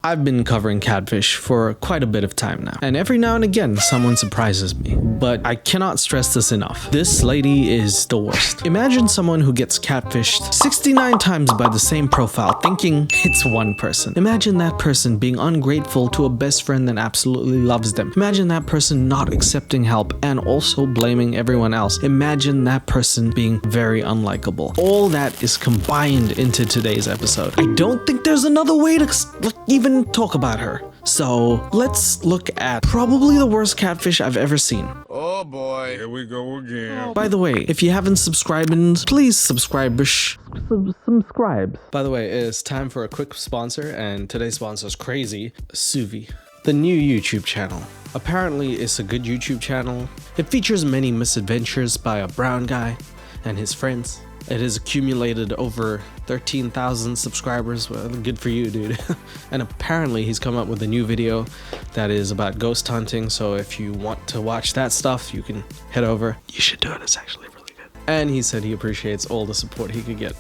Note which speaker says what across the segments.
Speaker 1: I've been covering catfish for quite a bit of time now, and every now and again someone surprises me, but I cannot stress this enough. This lady is the worst. Imagine someone who gets catfished 69 times by the same profile thinking it's one person. Imagine that person being ungrateful to a best friend that absolutely loves them. Imagine that person not accepting help and also blaming everyone else. Imagine that person being very unlikable. All that is combined into today's episode. I don't think there's another way to even talk about her. So let's look at probably the worst catfish I've ever seen.
Speaker 2: Oh boy, here we go again.
Speaker 1: By the way, if you haven't subscribed, please subscribe. Subscribe. By the way, it's time for a quick sponsor, and today's sponsor is crazy. Suvi, the new YouTube channel. Apparently, it's a good YouTube channel. It features many misadventures by a brown guy and his friends. It has accumulated over 13,000 subscribers. Well, good for you, dude. And apparently he's come up with a new video that is about ghost hunting. So if you want to watch that stuff, you can head over. You should do it. It's actually really good. And he said he appreciates all the support he could get.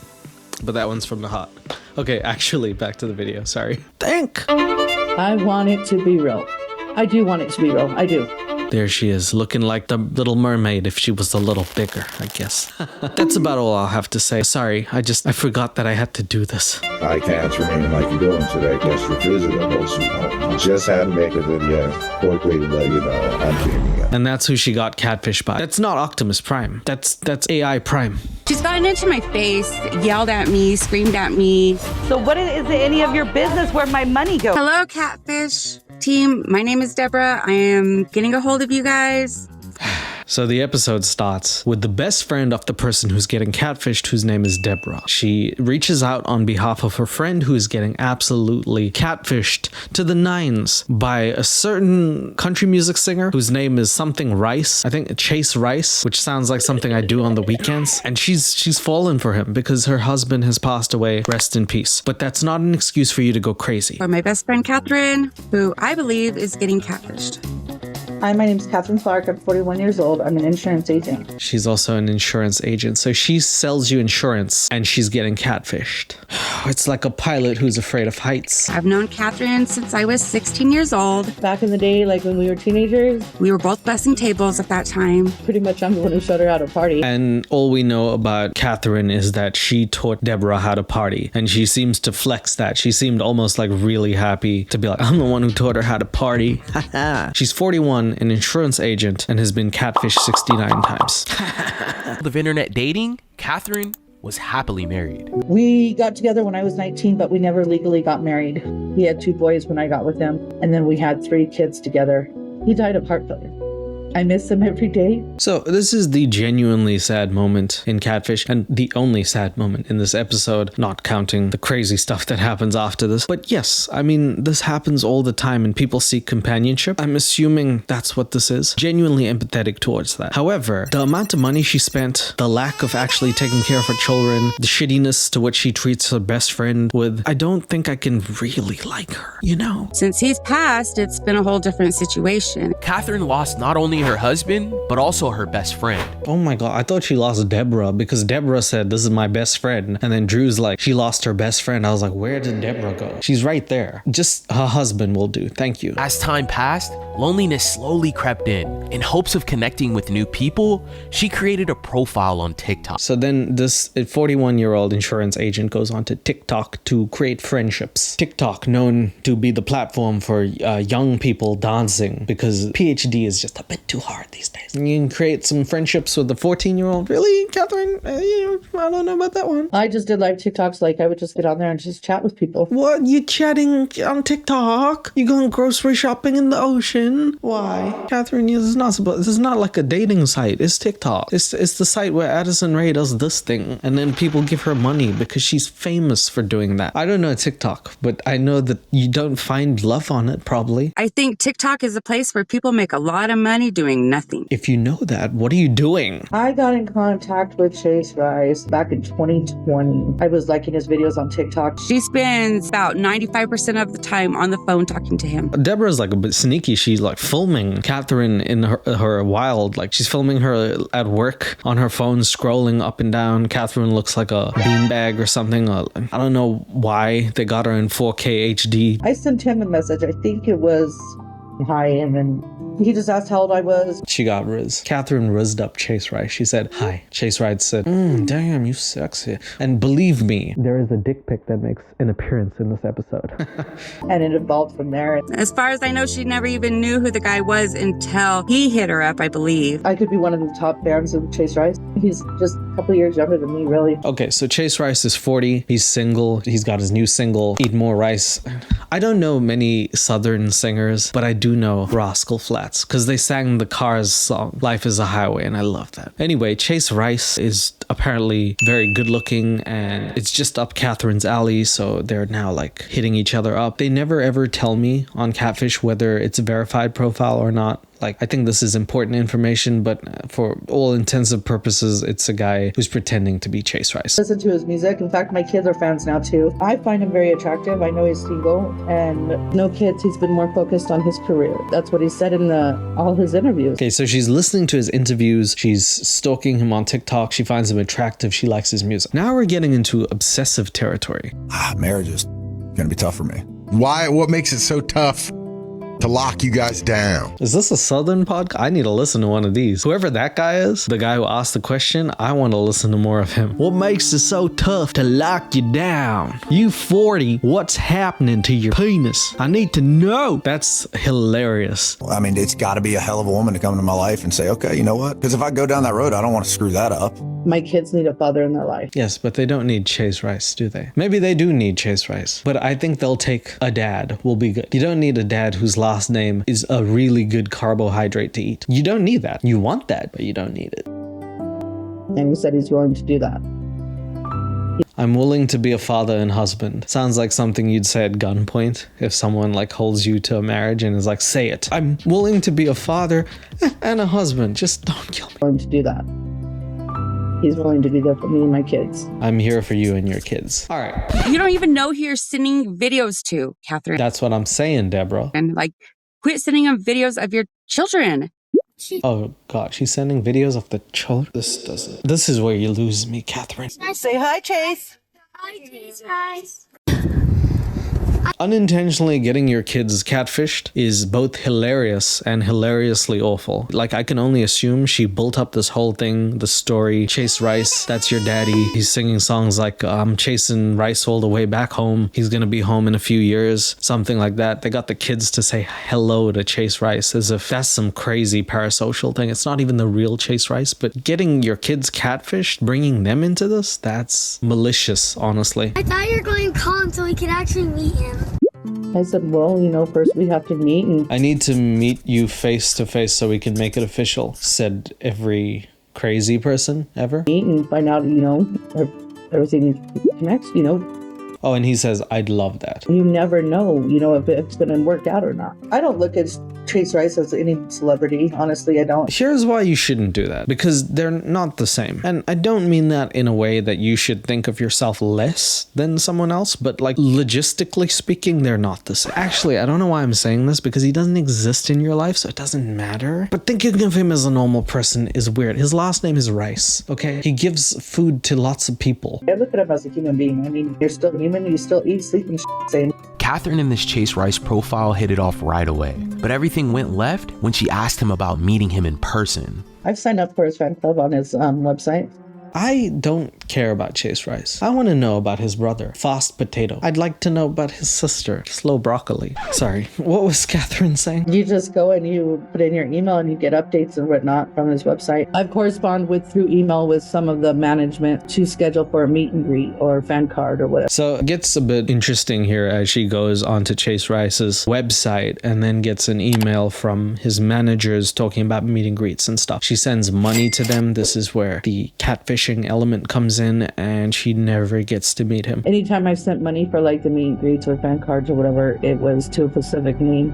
Speaker 1: But that one's from the heart. Okay, actually, back to the video. Sorry.
Speaker 3: I want it to be real. I do want it to be real. I do.
Speaker 1: There she is, looking like the Little Mermaid if she was a little bigger, I guess. That's about all I'll have to say. Sorry, I forgot that I had to do this.
Speaker 4: I can't remain like you're doing today. Guess your physical emotional. Just had to make a video. Quickly to let you know I'm getting it.
Speaker 1: And that's who she got catfished by. That's not Optimus Prime. That's AI Prime.
Speaker 5: She's gotten into my face, yelled at me, screamed at me.
Speaker 6: So what is it any of your business where my money goes?
Speaker 5: Hello, Catfish team. My name is Deborah. I am getting a hold of you guys.
Speaker 1: So the episode starts with the best friend of the person who's getting catfished, whose name is Deborah. She reaches out on behalf of her friend who is getting absolutely catfished to the nines by a certain country music singer whose name is something Rice. I think Chase Rice, which sounds like something I do on the weekends. And she's fallen for him because her husband has passed away. Rest in peace. But that's not an excuse for you to go crazy.
Speaker 5: For my best friend, Catherine, who I believe is getting catfished.
Speaker 3: Hi, my name is Catherine Clark. I'm 41 years old. I'm an insurance agent.
Speaker 1: She's also an insurance agent. So she sells you insurance and she's getting catfished. It's like a pilot who's afraid of heights.
Speaker 5: I've known Catherine since I was 16 years old.
Speaker 3: Back in the day, like when we were teenagers,
Speaker 5: We were both bussing tables at that time.
Speaker 3: pretty much I'm the one who showed her how to party.
Speaker 1: And all we know about Catherine is that she taught Deborah how to party. And she seems to flex that. She seemed almost like really happy to be like, I'm the one who taught her how to party. She's 41, an insurance agent, and has been catfished 69 times.
Speaker 7: Of internet dating, Catherine was happily married.
Speaker 3: We got together when I was 19, but we never legally got married. We had 2 boys when I got with him, and then we had 3 kids together. He died of heart failure. I miss him every day.
Speaker 1: So this is the genuinely sad moment in Catfish, and the only sad moment in this episode, not counting the crazy stuff that happens after this. But yes, I mean, this happens all the time and people seek companionship. I'm assuming that's what this is. Genuinely empathetic towards that. However, the amount of money she spent, the lack of actually taking care of her children, the shittiness to which she treats her best friend with, I don't think I can really like her, you know?
Speaker 5: Since he's passed, it's been a whole different situation.
Speaker 7: Catherine lost not only her husband, but also her best friend.
Speaker 1: Oh my god, I thought she lost Deborah because Deborah said, this is my best friend. And then Drew's like, she lost her best friend. I was like, where did Deborah go? She's right there. Just her husband will do. Thank you.
Speaker 7: As time passed, loneliness slowly crept in. In hopes of connecting with new people, she created a profile on TikTok.
Speaker 1: So then this 41-year-old insurance agent goes on to TikTok to create friendships. TikTok, known to be the platform for young people dancing because PhD is just a bit too hard these days. And you can create some friendships with the 14-year-old. Really, Catherine? I don't know about that one.
Speaker 3: I just did live TikToks. Like I would just get on there and just chat with people.
Speaker 1: What? You chatting on TikTok? You going grocery shopping in the ocean? Why? Catherine, this is not like a dating site. It's TikTok. It's the site where Addison Rae does this thing and then people give her money because she's famous for doing that. I don't know TikTok, but I know that you don't find love on it probably.
Speaker 5: I think TikTok is a place where people make a lot of money doing nothing.
Speaker 1: If you know that, what are you doing?
Speaker 3: I got in contact with Chase Rice back in 2020. I was liking his videos on TikTok.
Speaker 5: She spends about 95% of the time on the phone talking to him.
Speaker 1: Deborah's like a bit sneaky. She's like filming Catherine in her wild. Like she's filming her at work on her phone, scrolling up and down. Catherine looks like a beanbag or something. I don't know why they got her in 4K HD.
Speaker 3: I sent him a message. I think it was hi, and then he just asked how old I was.
Speaker 1: She got riz. Catherine rizzed up Chase Rice. She said, hi. Chase Rice said, damn, you sexy. And believe me, there is a dick pic that makes an appearance in this episode.
Speaker 3: And it evolved from there.
Speaker 5: As far as I know, she never even knew who the guy was until he hit her up, I believe.
Speaker 3: I could be one of the top fans of Chase Rice. He's just a couple years younger than me, really.
Speaker 1: Okay, so Chase Rice is 40. He's single. He's got his new single, Eat More Rice. I don't know many Southern singers, but I do know Rascal Flatts because they sang the Cars song, Life is a Highway, and I love that. Anyway, Chase Rice is apparently very good looking and it's just up Catherine's alley, so they're now like hitting each other up. They never ever tell me on Catfish whether it's a verified profile or not. Like, I think this is important information, but for all intensive purposes, it's a guy who's pretending to be Chase Rice.
Speaker 3: Listen to his music. In fact, my kids are fans now too. I find him very attractive. I know he's single and no kids. He's been more focused on his career. That's what he said in all his interviews.
Speaker 1: Okay, so she's listening to his interviews. She's stalking him on TikTok. She finds him attractive. She likes his music. Now we're getting into obsessive territory.
Speaker 2: Marriage is gonna be tough for me. Why? What makes it so tough to lock you guys down?
Speaker 1: Is this a Southern podcast? I need to listen to one of these. Whoever that guy is, the guy who asked the question, I want to listen to more of him. What makes it so tough to lock you down? You 40, what's happening to your penis? I need to know. That's hilarious.
Speaker 8: I mean, it's got to be a hell of a woman to come into my life and say, okay, you know what? Because if I go down that road, I don't want to screw that up.
Speaker 3: My kids need a father in their life.
Speaker 1: Yes, but they don't need Chase Rice, do they? Maybe they do need Chase Rice, but I think they'll take a dad will be good. You don't need a dad whose last name is a really good carbohydrate to eat. You don't need that. You want that, but you don't need it.
Speaker 3: And he said he's willing to do that.
Speaker 1: I'm willing to be a father and husband. Sounds like something you'd say at gunpoint if someone like holds you to a marriage and is like, say it. I'm willing to be a father and a husband. Just don't kill me.
Speaker 3: Willing to do that. He's willing to be there for me and my kids.
Speaker 1: I'm here for you and your kids. All right.
Speaker 5: You don't even know who you're sending videos to, Catherine.
Speaker 1: That's what I'm saying, Deborah.
Speaker 5: And like, quit sending them videos of your children.
Speaker 1: Oh God, she's sending videos of the children. This is where you lose me, Catherine.
Speaker 6: Say hi, Chase.
Speaker 9: Hi, Chase Rice.
Speaker 1: Unintentionally getting your kids catfished is both hilarious and hilariously awful. Like, I can only assume she built up this whole thing, the story. Chase Rice, that's your daddy. He's singing songs like, I'm chasing Rice all the way back home. He's gonna be home in a few years. Something like that. They got the kids to say hello to Chase Rice as if that's some crazy parasocial thing. It's not even the real Chase Rice, but getting your kids catfished, bringing them into this, that's malicious, honestly.
Speaker 9: I thought you were going to call him so we could actually meet him.
Speaker 3: I said, well, first we have to meet. And
Speaker 1: I need to meet you face to face so we can make it official, said every crazy person ever.
Speaker 3: meet and find out, everything connects,
Speaker 1: Oh, and he says, I'd love that.
Speaker 3: You never know, if it's going to work out or not. I don't look at Chase Rice as any celebrity. Honestly, I don't.
Speaker 1: Here's why you shouldn't do that, because they're not the same. And I don't mean that in a way that you should think of yourself less than someone else, but like logistically speaking, they're not the same. Actually, I don't know why I'm saying this, because he doesn't exist in your life, so it doesn't matter. But thinking of him as a normal person is weird. His last name is Rice, okay? He gives food to lots of people.
Speaker 3: I look at him as a human being. I mean, you're still human, you still eat, sleep, and same.
Speaker 7: Catherine and this Chase Rice profile hit it off right away, but everything went left when she asked him about meeting him in person.
Speaker 3: I've signed up for his fan club on his website.
Speaker 1: I don't care about Chase Rice. I want to know about his brother, Fast Potato. I'd like to know about his sister, Slow Broccoli. Sorry, what was Catherine saying?
Speaker 3: You just go and you put in your email and you get updates and whatnot from his website. I've corresponded through email with some of the management to schedule for a meet and greet or fan card or whatever.
Speaker 1: So it gets a bit interesting here as she goes onto Chase Rice's website and then gets an email from his managers talking about meet and greets and stuff. She sends money to them. This is where the catfishing element comes in, and she never gets to meet him.
Speaker 3: Anytime I've sent money for like the meet and greets or fan cards or whatever, it was to a specific name.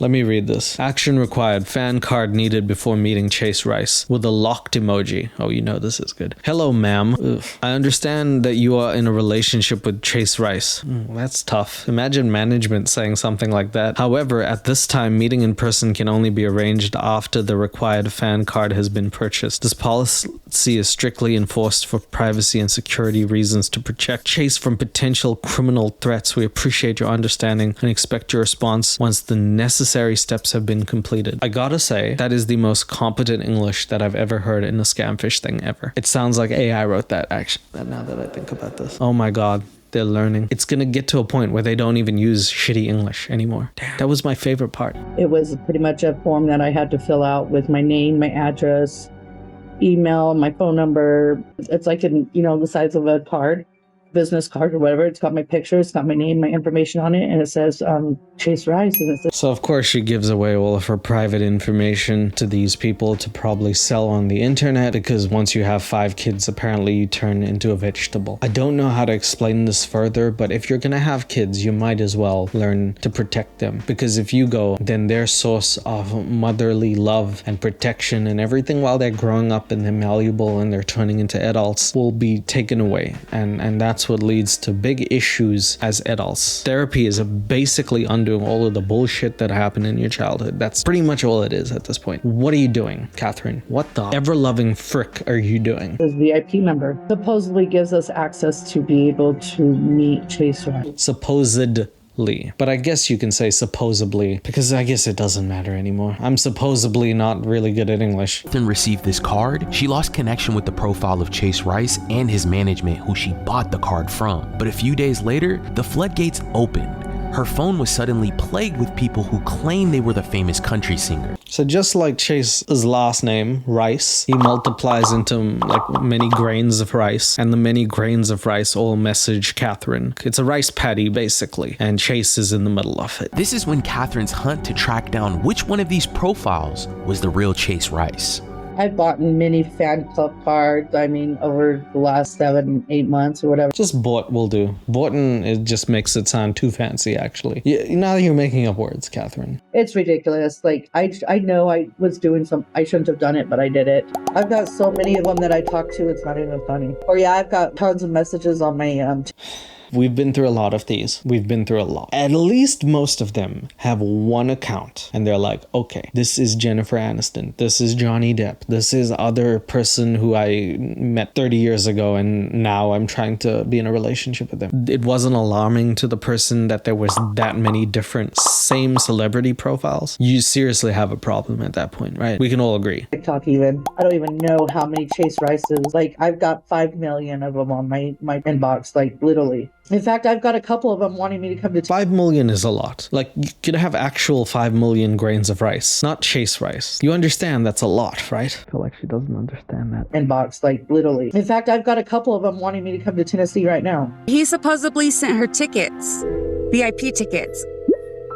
Speaker 1: Let me read this. Action required. Fan card needed before meeting Chase Rice. With a locked emoji. Oh, you know this is good. Hello, ma'am. Ugh. I understand that you are in a relationship with Chase Rice. That's tough. Imagine management saying something like that. However, at this time, meeting in person can only be arranged after the required fan card has been purchased. This policy is strictly enforced for privacy and security reasons to protect Chase from potential criminal threats. We appreciate your understanding and expect your response once the necessary steps have been completed. I gotta say, that is the most competent English that I've ever heard in a scamfish thing ever. It sounds like AI wrote that, actually, now that I think about this. Oh my god. They're learning. It's gonna get to a point where they don't even use shitty English anymore. Damn. That was my favorite part.
Speaker 3: It was pretty much a form that I had to fill out with my name, my address, email, my phone number. It's like in, the size of a card, business card or whatever. It's got my picture, it's got my name, my information on it, and it says Chase Rice. And it says,
Speaker 1: so of course she gives away all of her private information to these people to probably sell on the internet, because once you have 5 kids, apparently you turn into a vegetable. I don't know how to explain this further, but if you're gonna have kids, you might as well learn to protect them, because if you go, then their source of motherly love and protection and everything while they're growing up and they're malleable and they're turning into adults will be taken away, and that's what leads to big issues as adults. Therapy is basically undoing all of the bullshit that happened in your childhood. That's pretty much all it is at this point. What are you doing, Catherine? What the ever-loving frick are you doing?
Speaker 3: this VIP member supposedly gives us access to be able to meet Chase Rice.
Speaker 1: Supposedly. But I guess you can say supposedly, because I guess it doesn't matter anymore. I'm supposedly not really good at English.
Speaker 7: Then received this card, she lost connection with the profile of Chase Rice and his management, who she bought the card from. But a few days later, the floodgates opened. Her phone was suddenly plagued with people who claimed they were the famous country singer.
Speaker 1: So just like Chase's last name, Rice, he multiplies into like many grains of rice, and the many grains of rice all message Catherine. It's a rice patty, basically, and Chase is in the middle of it.
Speaker 7: This is when Catherine's hunt to track down which one of these profiles was the real Chase Rice.
Speaker 3: I've bought many fan club cards, over the last 7-8 months or whatever.
Speaker 1: Just bought will do. Boughten, it just makes it sound too fancy, actually. Now you're making up words, Catherine.
Speaker 3: It's ridiculous. Like, I know I was doing I shouldn't have done it, but I did it. I've got so many of them that I talk to, it's not even funny. Or yeah, I've got tons of messages on my
Speaker 1: We've been through a lot of these. We've been through a lot. At least most of them have one account and they're like, okay, this is Jennifer Aniston. This is Johnny Depp. This is other person who I met 30 years ago and now I'm trying to be in a relationship with them. It wasn't alarming to the person that there was that many different same celebrity profiles. You seriously have a problem at that point, right? We can all agree.
Speaker 3: TikTok even. I don't even know how many Chase Rices. Like, I've got 5 million of them on my inbox, like literally. In fact, I've got a couple of them wanting me to come to
Speaker 1: 5 million is a lot. Like, you could have actual 5 million grains of rice, not Chase Rice. You understand that's a lot, right? I feel like she doesn't understand that.
Speaker 3: Inbox, like literally. In fact, I've got a couple of them wanting me to come to Tennessee right now.
Speaker 5: He supposedly sent her tickets, VIP tickets.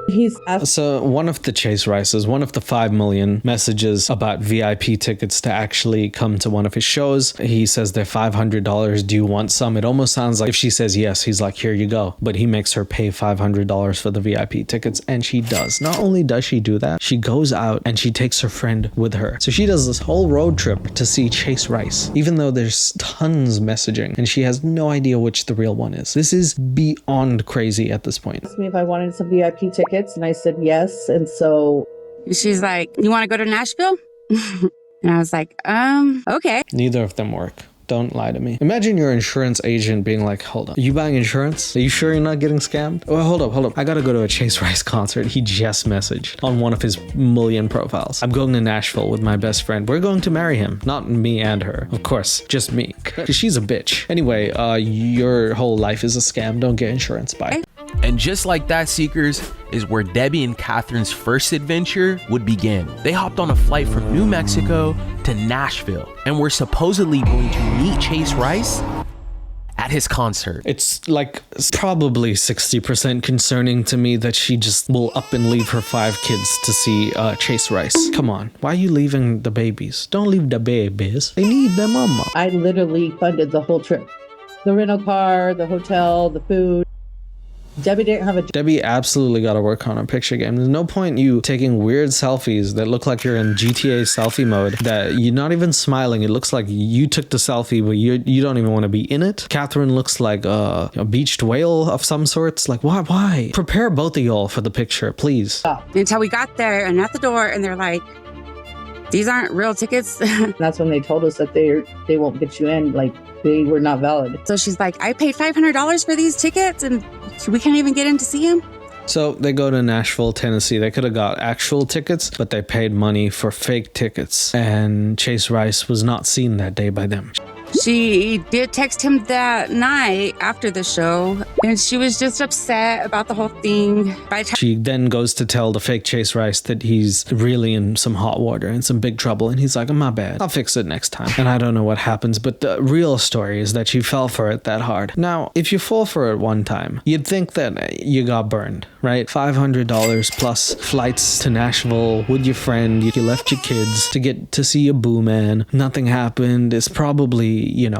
Speaker 3: He's asked.
Speaker 1: So one of the Chase Rices, one of the 5 million messages about VIP tickets to actually come to one of his shows. He says they're $500. Do you want some? It almost sounds like if she says yes, he's like, here you go. But he makes her pay $500 for the VIP tickets, and she does. Not only does she do that, she goes out and she takes her friend with her. So she does this whole road trip to see Chase Rice, even though there's tons messaging and she has no idea which the real one is. This is beyond crazy at this point.
Speaker 3: Asked me if I wanted some VIP tickets, and I said yes. And so
Speaker 5: she's like, you want to go to Nashville? And I was like, okay.
Speaker 1: Neither of them work. Don't lie to me. Imagine your insurance agent being like, hold up, are you buying insurance? Are you sure you're not getting scammed? Oh, hold up. I gotta go to a Chase Rice concert. He just messaged on one of his million profiles. I'm going to Nashville with my best friend. We're going to marry him. Not me and her. Of course, just me. Because she's a bitch. Anyway, your whole life is a scam. Don't get insurance. Bye.
Speaker 7: And just like that, Seekers, is where Debbie and Catherine's first adventure would begin. They hopped on a flight from New Mexico to Nashville and were supposedly going to meet Chase Rice at his concert.
Speaker 1: It's like probably 60% concerning to me that she just will up and leave her 5 kids to see Chase Rice. Come on, why are you leaving the babies? Don't leave the babies. They need their mama.
Speaker 3: I literally funded the whole trip. The rental car, the hotel, the food. Debbie didn't have a
Speaker 1: Debbie absolutely got to work on her picture game. There's no point you taking weird selfies that look like you're in GTA selfie mode, that you're not even smiling. It looks like you took the selfie, but you don't even want to be in it. Catherine looks like a beached whale of some sorts. Like, why? Prepare both of y'all for the picture, please.
Speaker 5: Until we got there and at the door, and they're like, these aren't real tickets.
Speaker 3: That's when they told us that they won't get you in. Like, they were not valid.
Speaker 5: So she's like, I paid $500 for these tickets and we can't even get in to see him.
Speaker 1: So they go to Nashville, Tennessee. They could have got actual tickets, but they paid money for fake tickets. And Chase Rice was not seen that day by them.
Speaker 5: She did text him that night after the show, and she was just upset about the whole thing.
Speaker 1: She then goes to tell the fake Chase Rice that he's really in some hot water and some big trouble, and he's like, oh, my bad, I'll fix it next time. And I don't know what happens, but the real story is that she fell for it that hard. Now, if you fall for it one time, you'd think that you got burned, right? $500 plus flights to Nashville with your friend. You left your kids to get to see your boo man. Nothing happened. It's probably,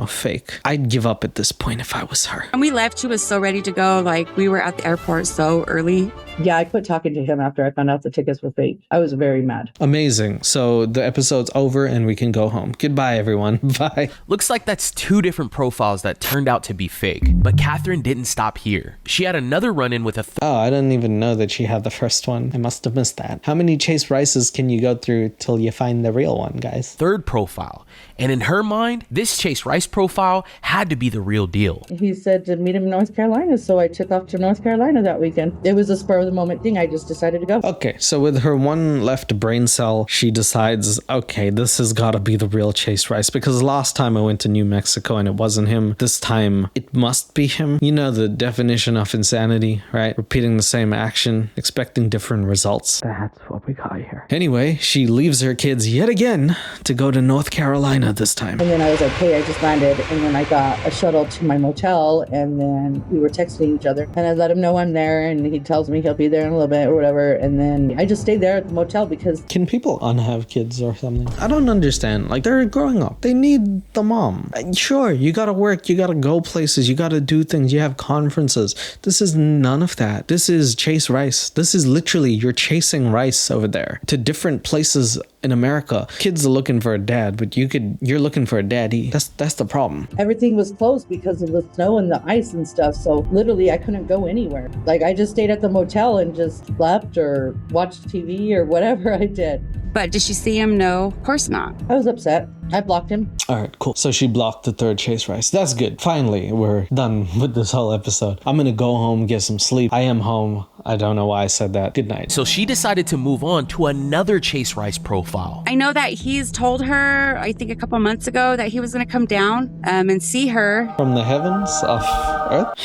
Speaker 1: fake. I'd give up at this point if I was her.
Speaker 5: When we left, she was so ready to go. Like, we were at the airport so early.
Speaker 3: Yeah, I quit talking to him after I found out the tickets were fake. I was very mad.
Speaker 1: Amazing. So the episode's over and we can go home. Goodbye, everyone. Bye.
Speaker 7: Looks like that's two different profiles that turned out to be fake. But Catherine didn't stop here. She had another run-in with a
Speaker 1: Oh, I didn't even know that she had the first one. I must have missed that. How many Chase Rices can you go through till you find the real one, guys?
Speaker 7: third profile. And in her mind, this Chase Rice profile had to be the real deal.
Speaker 3: He said to meet him in North Carolina, so I took off to North Carolina that weekend. It was a spur of the moment thing. I just decided to go.
Speaker 1: Okay, so with her one left brain cell, she decides, okay, this has got to be the real Chase Rice, because last time I went to New Mexico and it wasn't him. This time it must be him. You know the definition of insanity, right? Repeating the same action, expecting different results. That's what we got here. Anyway, she leaves her kids yet again to go to North Carolina this time.
Speaker 3: And then I was like, hey, I just landed. And then I got a shuttle to my motel, and then we were texting each other. And I let him know I'm there, and he tells me he'll be there in a little bit or whatever. And then I just stayed there at the motel because...
Speaker 1: Can people unhave kids or something? I don't understand. Like, they're growing up. They need the mom. Sure, you gotta work. You gotta go places. You gotta do things. You have conferences. This is none of that. This is Chase Rice. This is literally, you're chasing Rice over there to different places in America. Kids are looking for a dad, but you're looking for a daddy. That's the problem.
Speaker 3: Everything was closed because of the snow and the ice and stuff. So literally I couldn't go anywhere. Like, I just stayed at the motel and just slept or watched TV or whatever I did.
Speaker 5: But did she see him? No, of course not.
Speaker 3: I was upset. I blocked him.
Speaker 1: All right, cool. So she blocked the third Chase Rice. That's good. Finally, we're done with this whole episode. I'm gonna go home, get some sleep. I am home. I don't know why I said that. Good night.
Speaker 7: So she decided to move on to another Chase Rice profile.
Speaker 5: I know that he's told her, I think a couple months ago, that he was going to come down and see her.
Speaker 1: From the heavens of Earth?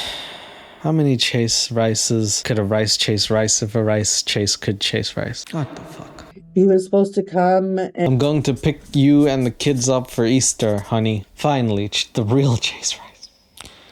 Speaker 1: How many Chase Rices could a rice chase rice if a rice chase could chase rice? What the fuck?
Speaker 3: He was supposed to come and...
Speaker 1: I'm going to pick you and the kids up for Easter, honey. Finally, the real Chase Rice.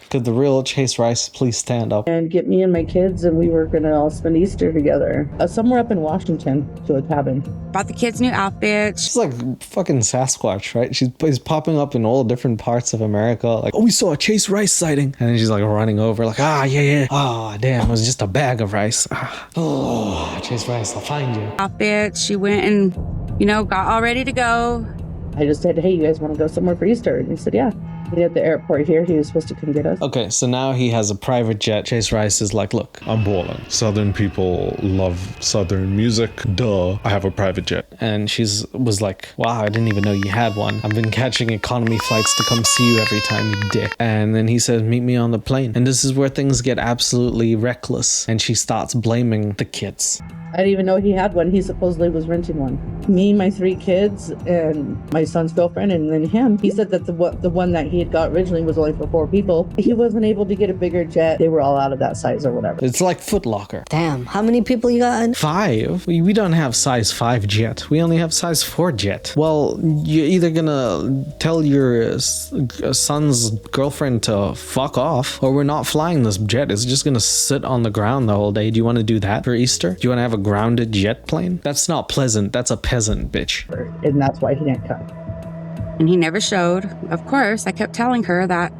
Speaker 1: Could the real Chase Rice please stand up?
Speaker 3: And get me and my kids, and we were going to all spend Easter together. Somewhere up in Washington, to a cabin.
Speaker 5: Bought the kids new outfits.
Speaker 1: She's like fucking Sasquatch, right? She's popping up in all different parts of America. Like, oh, we saw a Chase Rice sighting. And then she's like running over, like, yeah. Oh, damn, it was just a bag of rice. Oh, Chase Rice, I'll find you.
Speaker 5: Outfits. She went and, got all ready to go.
Speaker 3: I just said, hey, you guys want to go somewhere for Easter? And he said, yeah. He at the airport here. He was supposed to come get us. Okay, so now he has a private jet. Chase Rice is like, look,
Speaker 10: I'm balling. Southern people love Southern music. Duh. I have a private jet.
Speaker 1: And was like, wow, I didn't even know you had one. I've been catching economy flights to come see you every time, you dick. And then he says, meet me on the plane. And this is where things get absolutely reckless. And she starts blaming the kids. I didn't even know he had one. He supposedly was renting one. Me, my 3 kids, and my son's girlfriend, and then him. He said that the one that he had got originally was only for 4 people. He wasn't able to get a bigger jet. They were all out of that size or whatever. It's like Foot Locker.
Speaker 11: Damn, how many people you got?
Speaker 1: 5? We don't have size 5 jet. We only have size 4 jet. Well, you're either gonna tell your son's girlfriend to fuck off, or we're not flying this jet. It's just gonna sit on the ground the whole day. Do you want to do that for Easter? Do you want to have a grounded jet plane? That's not pleasant. That's a peasant, bitch. And that's why he didn't come.
Speaker 5: And he never showed. Of course, I kept telling her that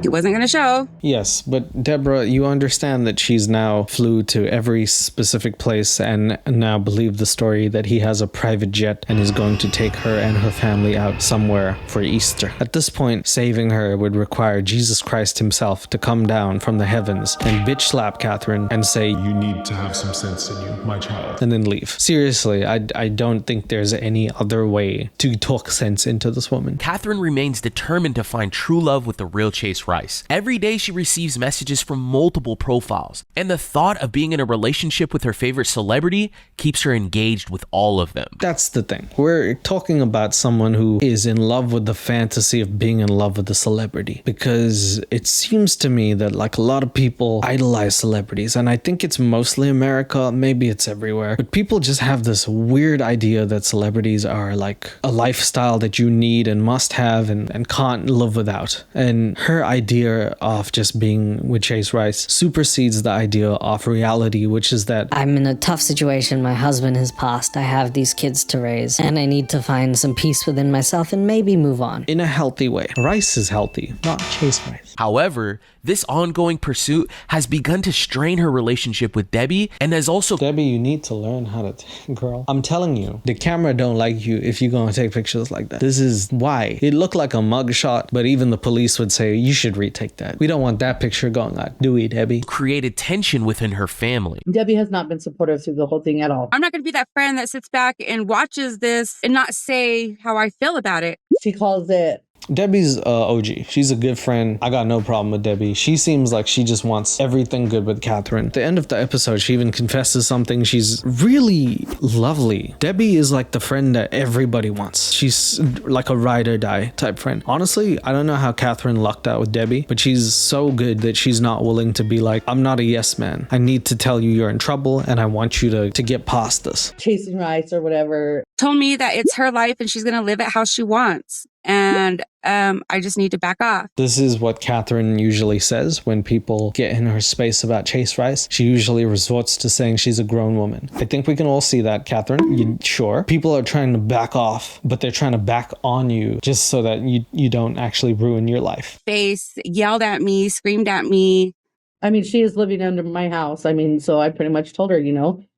Speaker 5: He wasn't going to show.
Speaker 1: Yes, but Deborah, you understand that she's now flew to every specific place and now believe the story that he has a private jet and is going to take her and her family out somewhere for Easter. At this point, saving her would require Jesus Christ himself to come down from the heavens and bitch slap Catherine and say,
Speaker 10: You need to have some sense in you, my child.
Speaker 1: And then leave. Seriously, I don't think there's any other way to talk sense into this woman.
Speaker 7: Catherine remains determined to find true love with the real Chase Rice. Every day she receives messages from multiple profiles, and the thought of being in a relationship with her favorite celebrity keeps her engaged with all of them.
Speaker 1: That's the thing. We're talking about someone who is in love with the fantasy of being in love with a celebrity, because it seems to me that like a lot of people idolize celebrities, and I think it's mostly America, maybe it's everywhere, but people just have this weird idea that celebrities are like a lifestyle that you need and must have and can't live without. And her idea of just being with Chase Rice supersedes the idea of reality, which is that
Speaker 11: I'm in a tough situation. My husband has passed. I have these kids to raise, and I need to find some peace within myself and maybe move on.
Speaker 1: in a healthy way. Rice is healthy, not Chase Rice.
Speaker 7: However, this ongoing pursuit has begun to strain her relationship with Debbie and has also...
Speaker 1: Debbie, you need to learn how to girl. I'm telling you, the camera don't like you if you're gonna take pictures like that. This is why. It looked like a mugshot, but even the police would say, you should retake that. We don't want that picture going on, do we, Debbie?
Speaker 7: created tension within her family.
Speaker 3: Debbie has not been supportive through the whole thing at all.
Speaker 5: I'm not going to be that friend that sits back and watches this and not say how I feel about it.
Speaker 3: She calls it
Speaker 1: Debbie's OG. She's a good friend. I got no problem with Debbie. She seems like she just wants everything good with Catherine. At the end of the episode, she even confesses something. She's really lovely. Debbie is like the friend that everybody wants. She's like a ride or die type friend. Honestly, I don't know how Catherine lucked out with Debbie, but she's so good that she's not willing to be like, I'm not a yes man. I need to tell you you're in trouble and I want you to get past this.
Speaker 3: chasing rice or whatever.
Speaker 5: Told me that it's her life and she's going to live it how she wants. And I just need to back off.
Speaker 1: This is what Catherine usually says when people get in her space about Chase Rice. She usually resorts to saying she's a grown woman. I think we can all see that, Catherine. Sure. People are trying to back off, but they're trying to back on you just so that you don't actually ruin your life.
Speaker 5: Face yelled at me, screamed at me.
Speaker 3: I mean, she is living under my house. I mean, so I pretty much told her,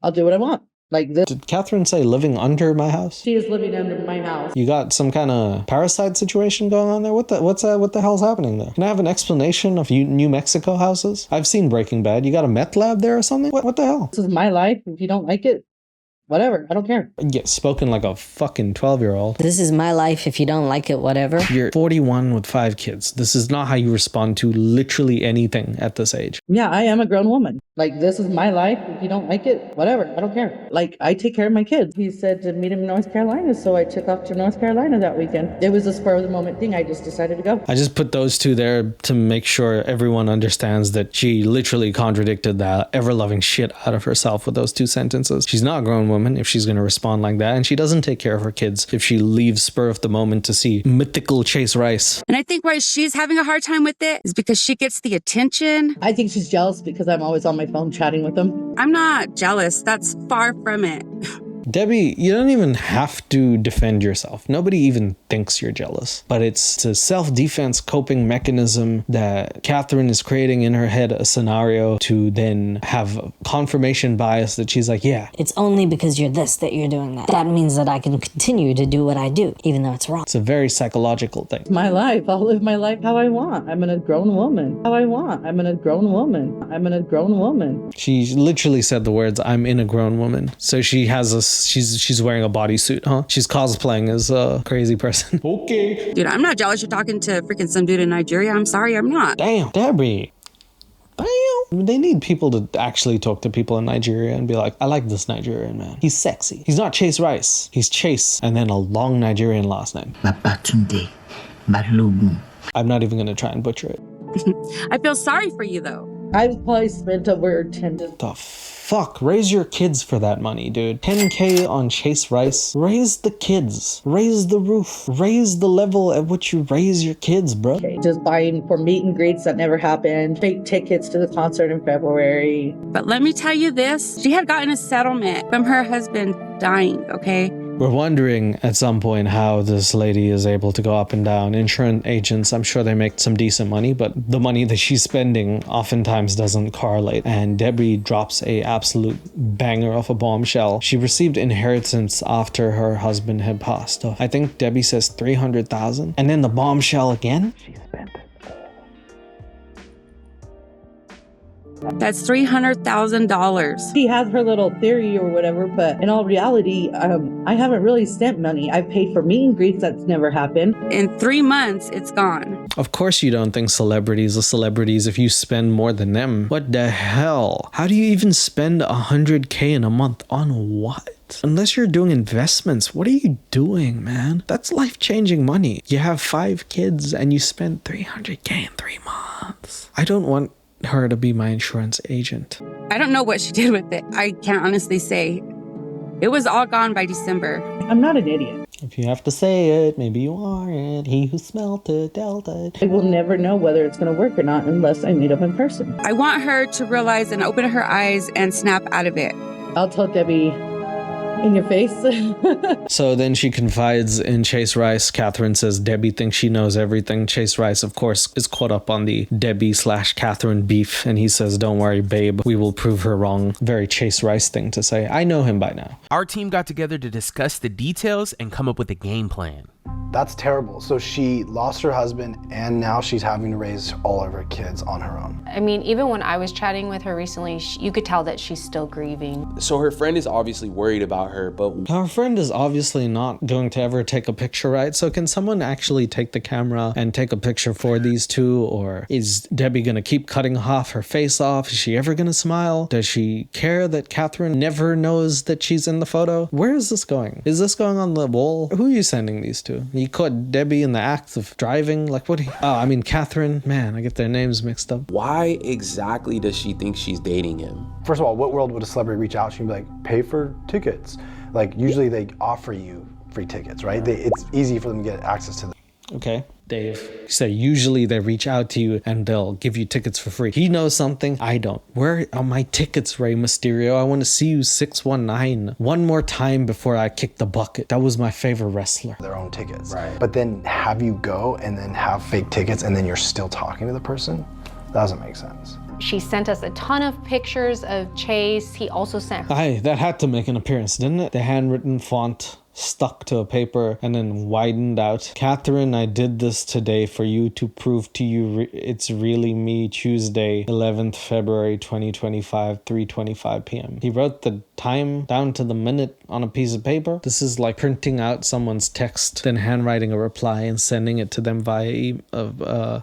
Speaker 3: I'll do what I want. Like this.
Speaker 1: Did Catherine say living under my house?
Speaker 3: She is living under my house.
Speaker 1: You got some kind of parasite situation going on there? What the hell's happening there? Can I have an explanation of New Mexico houses? I've seen Breaking Bad. You got a meth lab there or something? What the hell?
Speaker 3: This is my life. If you don't like it, whatever. I don't care.
Speaker 1: Get spoken like a fucking 12-year-old.
Speaker 11: This is my life. If you don't like it, whatever.
Speaker 1: You're 41 with 5 kids. This is not how you respond to literally anything at this age.
Speaker 3: Yeah, I am a grown woman. Like, this is my life. If you don't like it, whatever. I don't care. Like, I take care of my kids. He said to meet him in North Carolina, so I took off to North Carolina that weekend. It was a spur of the moment thing. I just decided to go.
Speaker 1: I just put those two there to make sure everyone understands that she literally contradicted the ever-loving shit out of herself with those 2 sentences. She's not a grown woman if she's going to respond like that, and she doesn't take care of her kids if she leaves spur of the moment to see mythical Chase Rice.
Speaker 5: And I think why she's having a hard time with it is because she gets the attention.
Speaker 3: I think she's jealous because I'm always on my phone chatting with them.
Speaker 5: I'm not jealous. That's far from it.
Speaker 1: Debbie, you don't even have to defend yourself. Nobody even thinks you're jealous. But it's a self-defense coping mechanism that Catherine is creating in her head, a scenario to then have confirmation bias that she's like, yeah.
Speaker 11: It's only because you're this that you're doing that. That means that I can continue to do what I do, even though it's wrong.
Speaker 1: It's a very psychological thing.
Speaker 3: It's my life. I'll live my life how I want. I'm a grown woman. How I want. I'm a grown woman. I'm a grown woman.
Speaker 1: She literally said the words, I'm in a grown woman. So she has she's wearing a bodysuit, huh? She's cosplaying as a crazy person. Okay.
Speaker 5: Dude, I'm not jealous you're talking to freaking some dude in Nigeria. I'm sorry, I'm not.
Speaker 1: Damn, Debbie. Damn. They need people to actually talk to people in Nigeria and be like, I like this Nigerian man. He's sexy. He's not Chase Rice. He's Chase and then a long Nigerian last name.
Speaker 12: Babatunde Balogun.
Speaker 1: I'm not even going to try and butcher it.
Speaker 5: I feel sorry for you, though.
Speaker 3: I've probably spent over 10 to...
Speaker 1: The fuck? Raise your kids for that money, dude. 10K on Chase Rice. Raise the kids. Raise the roof. Raise the level at which you raise your kids, bro.
Speaker 3: Okay, just buying for meet and greets that never happened. Fake tickets to the concert in February.
Speaker 5: But let me tell you this. She had gotten a settlement from her husband dying, okay?
Speaker 1: We're wondering at some point how this lady is able to go up and down. Insurance agents, I'm sure they make some decent money, but the money that she's spending oftentimes doesn't correlate. And Debbie drops a absolute banger of a bombshell. She received inheritance after her husband had passed. I think Debbie says 300,000. And then the bombshell again? She spent it.
Speaker 5: That's $300,000.
Speaker 3: She has her little theory or whatever, but in all reality, I haven't really spent money. I've paid for meet and greets. That's never happened.
Speaker 5: In 3 months, it's gone.
Speaker 1: Of course you don't think celebrities are celebrities if you spend more than them. What the hell? How do you even spend $100K in a month on what? Unless you're doing investments, what are you doing, man? That's life-changing money. You have 5 kids and you spend $300K in 3 months. I don't want her to be my insurance agent.
Speaker 5: I don't know what she did with it. I can't honestly say. It was all gone by December.
Speaker 3: I'm not an idiot.
Speaker 1: If you have to say it, maybe you aren't. He who smelt it, dealt it.
Speaker 3: I will never know whether it's going to work or not unless I meet up in person.
Speaker 5: I want her to realize and open her eyes and snap out of it.
Speaker 3: I'll tell Debbie in your face.
Speaker 1: So then she confides in Chase Rice. Catherine says Debbie thinks she knows everything. Chase Rice, of course, is caught up on the Debbie/Catherine beef, and he says, don't worry, babe, we will prove her wrong. Very Chase Rice thing to say. I know him by now.
Speaker 7: Our team got together to discuss the details and come up with a game plan.
Speaker 13: That's terrible. So she lost her husband and now she's having to raise all of her kids on her own.
Speaker 14: I mean, even when I was chatting with her recently, you could tell that she's still grieving.
Speaker 15: So her friend is obviously worried about her, but...
Speaker 1: Her friend is obviously not going to ever take a picture, right? So can someone actually take the camera and take a picture for these two? Or is Debbie going to keep cutting half her face off? Is she ever going to smile? Does she care that Catherine never knows that she's in the photo? Where is this going? Is this going on the wall? Who are you sending these to? You caught Debbie in the act of driving? Like, what? Catherine. Man, I get their names mixed up.
Speaker 15: Why exactly does she think she's dating him?
Speaker 13: First of all, what world would a celebrity reach out to you and be like, pay for tickets? Like, usually they offer you free tickets, right? It's easy for them to get access to them.
Speaker 1: Okay, Dave. You said usually they reach out to you and they'll give you tickets for free. He knows something I don't. Where are my tickets, Rey Mysterio? I want to see you 619 one more time before I kick the bucket. That was my favorite wrestler.
Speaker 13: Their own tickets. Right. But then have you go and then have fake tickets and then you're still talking to the person? That doesn't make sense.
Speaker 14: She sent us a ton of pictures of Chase. He also sent her.
Speaker 1: Aye, that had to make an appearance, didn't it? The handwritten font stuck to a paper and then widened out. Catherine, I did this today for you to prove to you it's really me. Tuesday, 11th February 2025, 3:25 p.m. He wrote the time down to the minute on a piece of paper. This is like printing out someone's text, then handwriting a reply and sending it to them via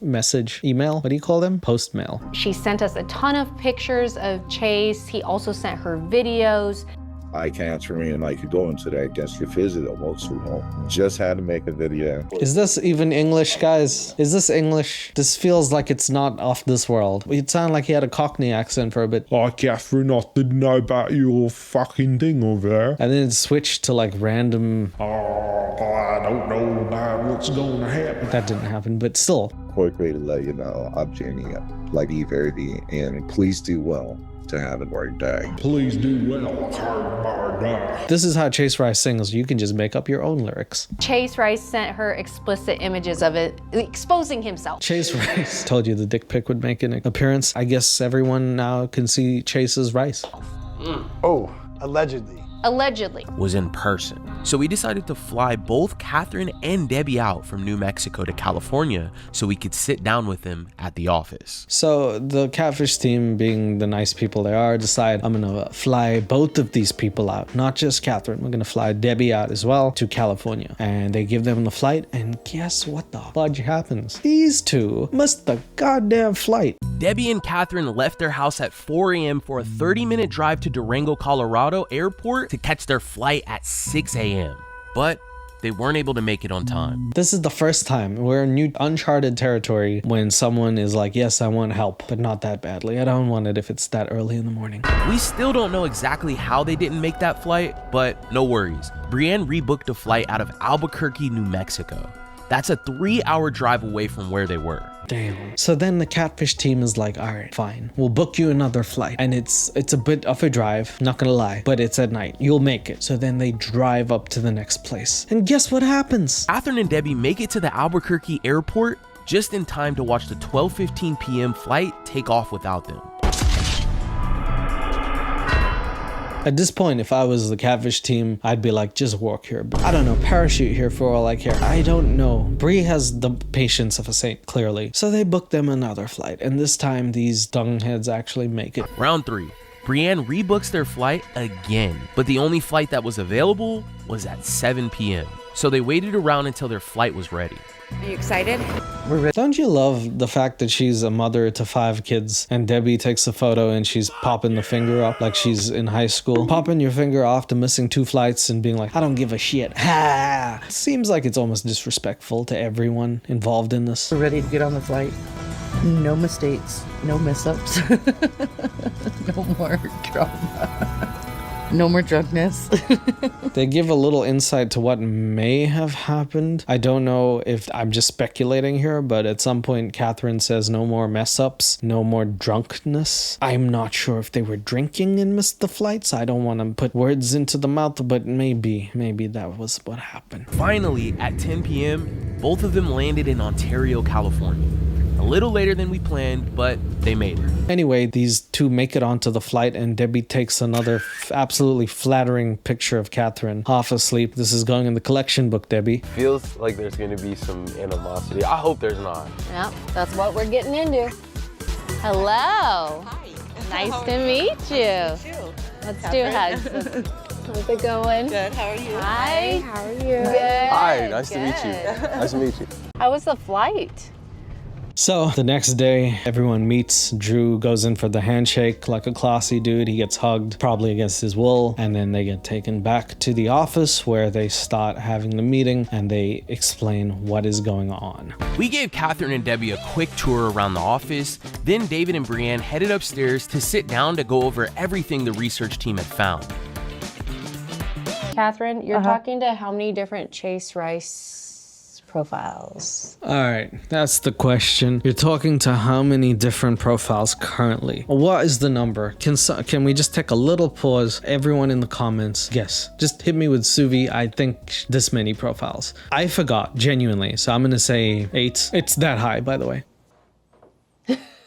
Speaker 1: message, email. What do you call them? Post mail.
Speaker 14: She sent us a ton of pictures of Chase. He also sent her videos.
Speaker 4: Eye cancer and I could go into that against your physical also home. Just had to make a video.
Speaker 1: Is this even English, guys? Is this English? This feels like it's not off this world. It sounded like he had a Cockney accent for a bit.
Speaker 10: Oh, Catherine, I didn't know about your fucking thing over there.
Speaker 1: And then it switched to like random...
Speaker 10: Oh, I don't know about what's going to happen.
Speaker 1: That didn't happen, but still.
Speaker 4: Quickly to let you know, I'm Jenny, like E30, and please do well to have a great day.
Speaker 10: Please do well.
Speaker 1: This is how Chase Rice sings. You can just make up your own lyrics.
Speaker 14: Chase Rice sent her explicit images of it, exposing himself.
Speaker 1: Chase Rice told you the dick pic would make an appearance. I guess everyone now can see Chase's rice.
Speaker 13: Oh, allegedly.
Speaker 14: Allegedly.
Speaker 7: Was in person. So we decided to fly both Catherine and Debbie out from New Mexico to California so we could sit down with them at the office.
Speaker 1: So the Catfish team, being the nice people they are, decide I'm gonna fly both of these people out, not just Catherine. We're gonna fly Debbie out as well to California. And they give them the flight, and guess what the fudge happens? These two missed the goddamn flight.
Speaker 7: Debbie and Catherine left their house at 4 a.m. for a 30-minute drive to Durango, Colorado airport to catch their flight at 6 a.m. But they weren't able to make it on time.
Speaker 1: This is the first time we're in new uncharted territory when someone is like, yes, I want help, but not that badly. I don't want it if it's that early in the morning.
Speaker 7: We still don't know exactly how they didn't make that flight, but no worries. Brienne rebooked a flight out of Albuquerque, New Mexico. That's a 3-hour drive away from where they were.
Speaker 1: Damn. So then the Catfish team is like, all right, fine. We'll book you another flight. And it's a bit of a drive, not gonna lie, but it's at night. You'll make it. So then they drive up to the next place. And guess what happens?
Speaker 7: Catherine and Debbie make it to the Albuquerque airport just in time to watch the 12:15 p.m. flight take off without them.
Speaker 1: At this point, if I was the Catfish team, I'd be like, just walk here. But I don't know, parachute here for all I care. I don't know. Bree has the patience of a saint, clearly. So they booked them another flight. And this time, these dungheads actually make it.
Speaker 7: Round 3. Brienne rebooks their flight again, but the only flight that was available was at 7 p.m. So they waited around until their flight was ready.
Speaker 5: Are you excited?
Speaker 1: Don't you love the fact that she's a mother to 5 kids and Debbie takes a photo and she's popping the finger up like she's in high school? Popping your finger off to missing 2 flights and being like, I don't give a shit. Ha! Seems like it's almost disrespectful to everyone involved in this.
Speaker 3: We're ready to get on the flight. No mistakes, no mess-ups, no more drama. No more drunkenness.
Speaker 1: They give a little insight to what may have happened. I don't know if I'm just speculating here, but at some point Catherine says no more mess ups, no more drunkenness. I'm not sure if they were drinking and missed the flights. I don't want to put words into the mouth, but maybe that was what happened.
Speaker 7: Finally, at 10 p.m., both of them landed in Ontario, California. A little later than we planned, but they made it.
Speaker 1: Anyway, these 2 make it onto the flight and Debbie takes another absolutely flattering picture of Catherine half asleep. This is going in the collection book, Debbie.
Speaker 15: Feels like there's gonna be some animosity. I hope there's not.
Speaker 14: Yep, that's what we're getting into. Hello. Hi. Nice to meet you. Let's do hugs. How's it going?
Speaker 6: Good, how are you?
Speaker 14: Hi, how are you?
Speaker 6: Good.
Speaker 15: Hi, nice to meet you. Nice to meet you.
Speaker 14: How was the flight?
Speaker 1: So the next day, everyone meets. Drew goes in for the handshake like a classy dude. He gets hugged, probably against his will, and then they get taken back to the office where they start having the meeting and they explain what is going on.
Speaker 7: We gave Catherine and Debbie a quick tour around the office, then David and Brienne headed upstairs to sit down to go over everything the research team had found.
Speaker 14: Catherine, you're talking to how many different Chase Rice profiles?
Speaker 1: All right, that's the question. You're talking to how many different profiles currently? What is the number? Can we just take a little pause? Everyone in the comments, guess. Just hit me with Suvi. I think this many profiles. I forgot, genuinely. So I'm gonna say 8. It's that high, by the way.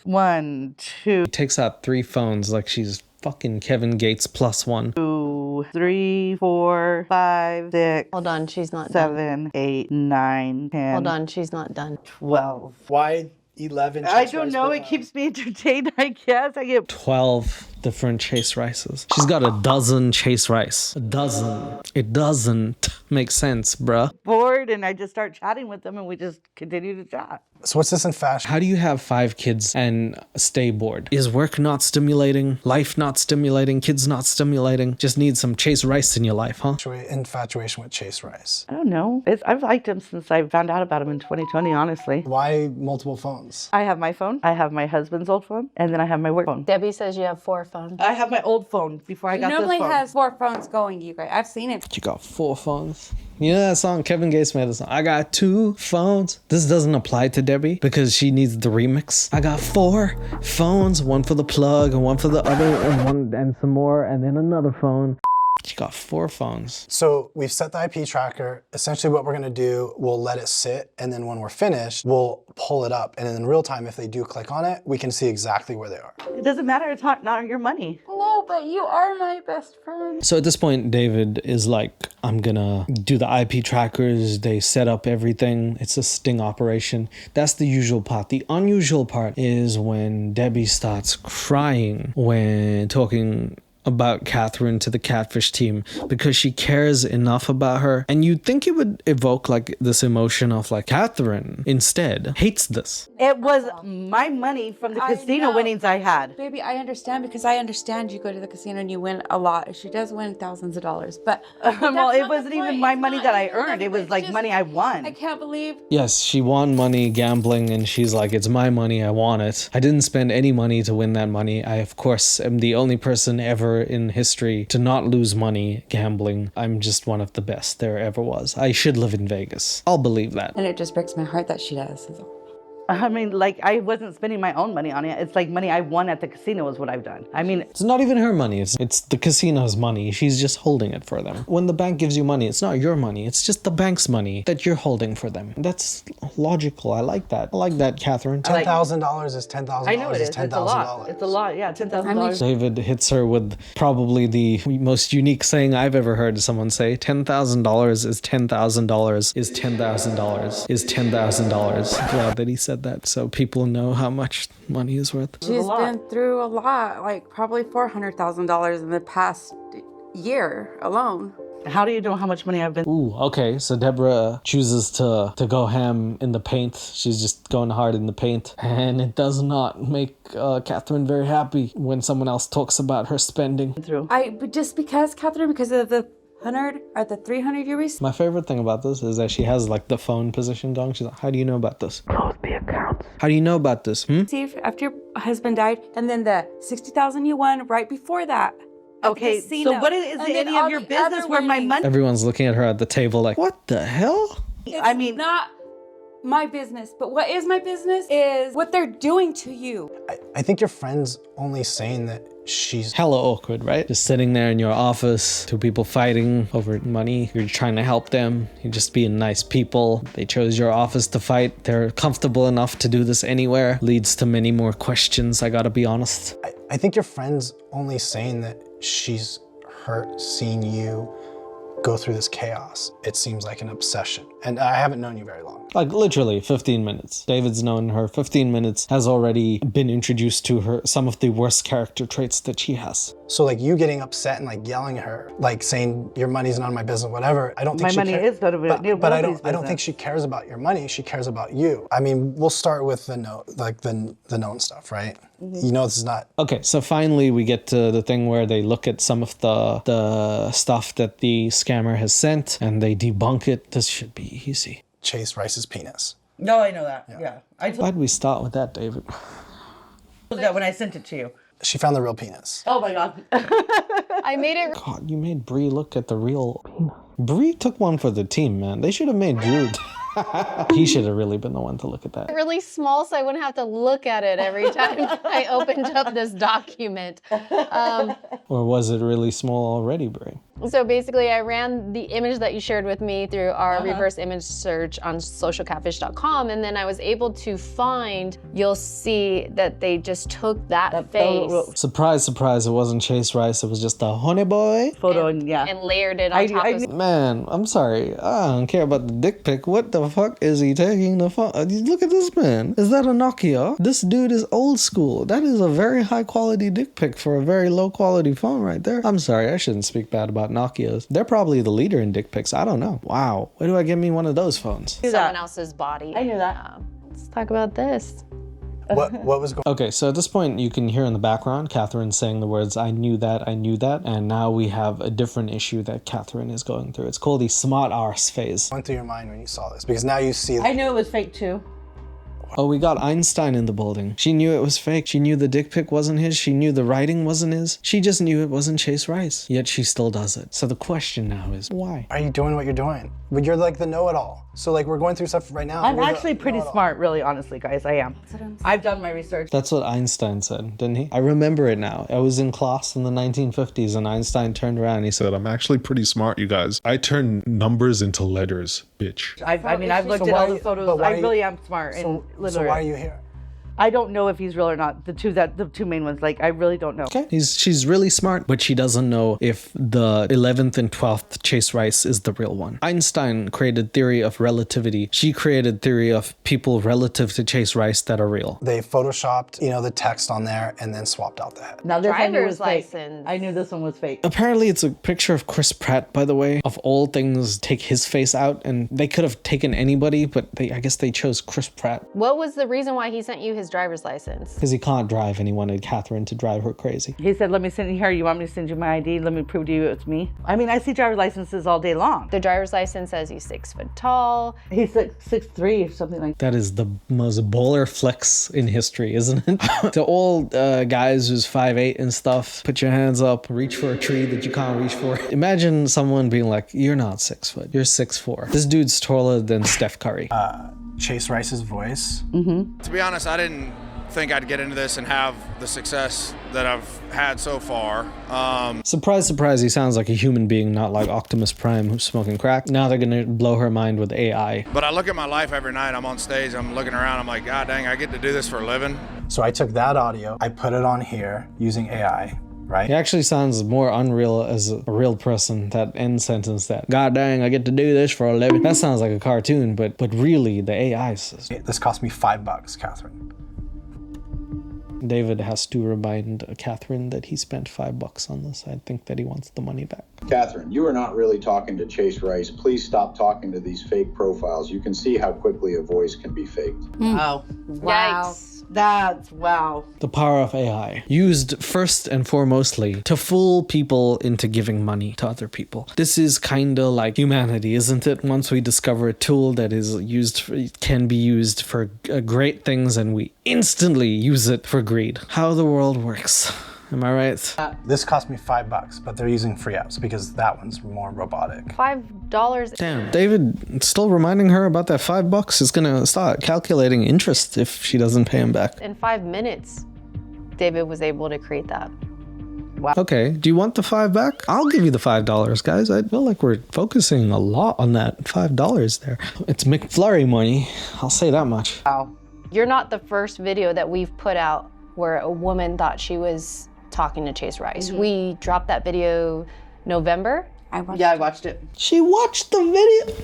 Speaker 6: 1, 2.
Speaker 1: Takes out 3 phones like she's fucking Kevin Gates +1.
Speaker 6: 2, 3, 4, 5, 6.
Speaker 14: Hold on, she's not done.
Speaker 6: 7, 8, 9, 10.
Speaker 14: Hold on, she's not done.
Speaker 6: 12.
Speaker 13: Why 11?
Speaker 6: I don't know. It keeps me entertained, I guess. I get
Speaker 1: 12 different Chase Rices. She's got a dozen Chase Rice. A dozen. It doesn't make sense, bruh.
Speaker 6: bored and I just start chatting with them and we just continue to chat.
Speaker 13: So what's this in fashion?
Speaker 1: How do you have 5 kids and stay bored? Is work not stimulating? Life not stimulating? Kids not stimulating? Just need some Chase Rice in your life, huh?
Speaker 13: Infatuation with Chase Rice.
Speaker 6: I don't know. I've liked him since I found out about him in 2020, honestly.
Speaker 13: Why multiple phones?
Speaker 6: I have my phone, I have my husband's old phone, and then I have my work phone.
Speaker 14: Debbie says you have 4 phones.
Speaker 6: I have my old phone before I got this phone.
Speaker 5: Normally has 4 phones going, you guys. I've seen it.
Speaker 1: You got 4 phones? You know that song? Kevin Gates made a song. I got 2 phones. This doesn't apply to Debbie because she needs the remix. I got 4 phones, 1 for the plug and 1 for the other and some more and then another phone. She got 4 phones.
Speaker 13: So we've set the IP tracker. Essentially what we're gonna do, we'll let it sit, and then when we're finished, we'll pull it up. And in real time, if they do click on it, we can see exactly where they are.
Speaker 6: It doesn't matter, it's not your money.
Speaker 14: No, but you are my best friend.
Speaker 1: So at this point, David is like, I'm gonna do the IP trackers. They set up everything. It's a sting operation. That's the usual part. The unusual part is when Debbie starts crying when talking about Catherine to the Catfish team because she cares enough about her. And you'd think it would evoke like this emotion of like, Catherine instead hates this.
Speaker 6: It was my money from the casino winnings I had.
Speaker 5: Baby, I understand because I understand you go to the casino and you win a lot. She does win thousands of dollars, but
Speaker 6: well, it wasn't even my money that I earned. It was like money I won.
Speaker 5: I can't believe.
Speaker 1: Yes, she won money gambling and she's like, it's my money, I want it. I didn't spend any money to win that money. I, of course, am the only person ever in history to not lose money gambling. I'm just one of the best there ever was. I should live in Vegas. I'll believe that.
Speaker 5: And it just breaks my heart that she does.
Speaker 6: I mean, like, I wasn't spending my own money on it. It's like money I won at the casino is what I've done. I mean,
Speaker 1: it's not even her money. It's the casino's money. She's just holding it for them. When the bank gives you money, it's not your money. It's just the bank's money that you're holding for them. That's logical. I like that. I like that, Catherine.
Speaker 13: $10,000 is $10,000.
Speaker 6: I know it is.
Speaker 13: $10,000.
Speaker 6: It's a lot. It's a lot. Yeah, $10,000.
Speaker 1: David hits her with probably the most unique saying I've ever heard someone say. $10,000 is $10,000 is $10,000 is $10,000. Glad that he said that so people know how much money is worth.
Speaker 5: She's been through a lot, like probably $400,000 in the past year alone.
Speaker 6: How do you know how much money I've been?
Speaker 1: Ooh, okay. So Deborah chooses to go ham in the paint. She's just going hard in the paint. And it does not make Catherine very happy when someone else talks about her spending.
Speaker 5: But just because, Catherine, because of the 100 or the 300 you received?
Speaker 1: My favorite thing about this is that she has like the phone position going. She's like, how do you know about this? Close the accounts. How do you know about this?
Speaker 5: Steve, after your husband died, and then the $60,000 you won right before that.
Speaker 6: Okay, so what is it any of your business where my money?
Speaker 1: Everyone's looking at her at the table like, what the hell?
Speaker 5: I mean, not my business, but what is my business is what they're doing to you.
Speaker 13: I think your friend's only saying that she's
Speaker 1: hella awkward, right? Just sitting there in your office, two people fighting over money. You're trying to help them. You're just being nice people. They chose your office to fight. They're comfortable enough to do this anywhere. Leads to many more questions, I gotta be honest.
Speaker 13: I think your friend's only saying that she's hurt seeing you go through this chaos. It seems like an obsession. And I haven't known you very long.
Speaker 1: Like literally 15 minutes. David's known her 15 minutes, has already been introduced to her some of the worst character traits that she has.
Speaker 13: So like you getting upset and like yelling at her, like saying your money's none of my business, whatever. I don't think
Speaker 6: my money is none of it.
Speaker 13: But I don't think she cares about your money. She cares about you. I mean, we'll start with the known stuff, right? Mm-hmm. You know, this is not.
Speaker 1: Okay, so finally we get to the thing where they look at some of the stuff that the scammer has sent and they debunk it. This should be easy.
Speaker 13: Chase Rice's penis.
Speaker 6: No, I know that. Yeah.
Speaker 1: Why'd we start with that, David?
Speaker 6: That when I sent it to you.
Speaker 13: She found the real penis.
Speaker 6: Oh my God.
Speaker 14: I made it.
Speaker 1: God, you made Bree look at the real penis. Bree took one for the team, man. They should have made Drew. He should have really been the one to look at that.
Speaker 14: Really small, so I wouldn't have to look at it every time I opened up this document.
Speaker 1: Or was it really small already, Bree?
Speaker 14: So basically, I ran the image that you shared with me through our reverse image search on socialcatfish.com, and then I was able to find, you'll see that they just took that face.
Speaker 1: Surprise, surprise, it wasn't Chase Rice, it was just a honey boy.
Speaker 6: Photo and
Speaker 14: layered it on top of.
Speaker 1: Man, I'm sorry, I don't care about the dick pic. What the fuck is he taking the phone? Look at this man. Is that a Nokia? This dude is old school. That is a very high quality dick pic for a very low quality phone right there. I'm sorry, I shouldn't speak bad about Nokias. They're probably the leader in dick pics. I don't know. Wow. Where do I get me one of those phones?
Speaker 14: Someone else's body.
Speaker 6: I knew that.
Speaker 14: Let's talk about this.
Speaker 13: What was going on?
Speaker 1: Okay, so at this point you can hear in the background Catherine saying the words, I knew that, and now we have a different issue that Catherine is going through. It's called the smart arse phase.
Speaker 13: What went through your mind when you saw this? Because now you see.
Speaker 6: I knew it was fake too.
Speaker 1: Oh, we got Einstein in the building. She knew it was fake. She knew the dick pic wasn't his. She knew the writing wasn't his. She just knew it wasn't Chase Rice. Yet she still does it. So the question now is, why?
Speaker 13: Are you doing what you're doing? But you're like the know-it-all. So like we're going through stuff right now.
Speaker 6: I'm actually pretty smart, really, honestly, guys. I am. I've done my research.
Speaker 1: That's what Einstein said, didn't he? I remember it now. I was in class in the 1950s and Einstein turned around and he said,
Speaker 10: I'm actually pretty smart, you guys. I turn numbers into letters, bitch.
Speaker 6: I've looked at all the photos. I really am smart.
Speaker 13: So why are you here?
Speaker 6: I don't know if he's real or not. The two main ones, like I really don't know.
Speaker 1: Okay. She's really smart, but she doesn't know if the 11th and 12th Chase Rice is the real one. Einstein created theory of relativity. She created theory of people relative to Chase Rice that are real.
Speaker 13: They photoshopped, the text on there and then swapped out the head.
Speaker 6: Now this
Speaker 14: driver's
Speaker 6: license.
Speaker 14: license.
Speaker 6: I knew this one was fake.
Speaker 1: Apparently it's a picture of Chris Pratt, by the way. Of all things, take his face out, and they could have taken anybody, but I guess they chose Chris Pratt.
Speaker 14: What was the reason why he sent you his driver's license?
Speaker 1: Because he can't drive and he wanted Catherine to drive her crazy.
Speaker 6: He said, let me send you here. You want me to send you my ID? Let me prove to you it's me. I mean, I see driver's licenses all day long.
Speaker 14: The driver's license says he's 6 foot tall.
Speaker 6: He's 6'3" or something like that.
Speaker 1: That is the most baller flex in history, isn't it? To all guys who's 5'8" and stuff, put your hands up, reach for a tree that you can't reach for. Imagine someone being like, you're not 6 foot, you're 6'4". This dude's taller than Steph Curry.
Speaker 13: Chase Rice's voice.
Speaker 16: To be honest, I didn't think I'd get into this and have the success that I've had so far.
Speaker 1: Surprise, surprise, he sounds like a human being, not like Optimus Prime who's smoking crack. Now they're gonna blow her mind with AI.
Speaker 16: But I look at my life every night. I'm on stage, I'm looking around, I'm like, God dang, I get to do this for a living.
Speaker 13: So I took that audio, I put it on here using AI, right?
Speaker 1: He actually sounds more unreal as a real person. That end sentence, that God dang, I get to do this for a living. That sounds like a cartoon, but really the AI says.
Speaker 13: This cost me $5, Catherine.
Speaker 1: David has to remind Catherine that he spent $5 on this. I think that he wants the money back.
Speaker 17: Catherine, you are not really talking to Chase Rice. Please stop talking to these fake profiles. You can see how quickly a voice can be faked.
Speaker 6: Oh, wow.
Speaker 14: Yikes.
Speaker 6: That's wow.
Speaker 1: The power of AI, used first and foremostly to fool people into giving money to other people. This is kind of like humanity, isn't it? Once we discover a tool that is can be used for great things, and we instantly use it for greed. How the world works. Am I right?
Speaker 13: This cost me $5, but they're using free apps because that one's more robotic.
Speaker 14: $5.
Speaker 1: Damn. David still reminding her about that $5 is gonna start calculating interest if she doesn't pay him back.
Speaker 14: In 5 minutes, David was able to create that.
Speaker 6: Wow.
Speaker 1: Okay, do you want the $5 back? I'll give you the $5, guys. I feel like we're focusing a lot on that $5 there. It's McFlurry money, I'll say that much.
Speaker 6: Wow.
Speaker 14: You're not the first video that we've put out where a woman thought she was talking to Chase Rice. We dropped that video November.
Speaker 6: I watched it.
Speaker 1: She watched the video.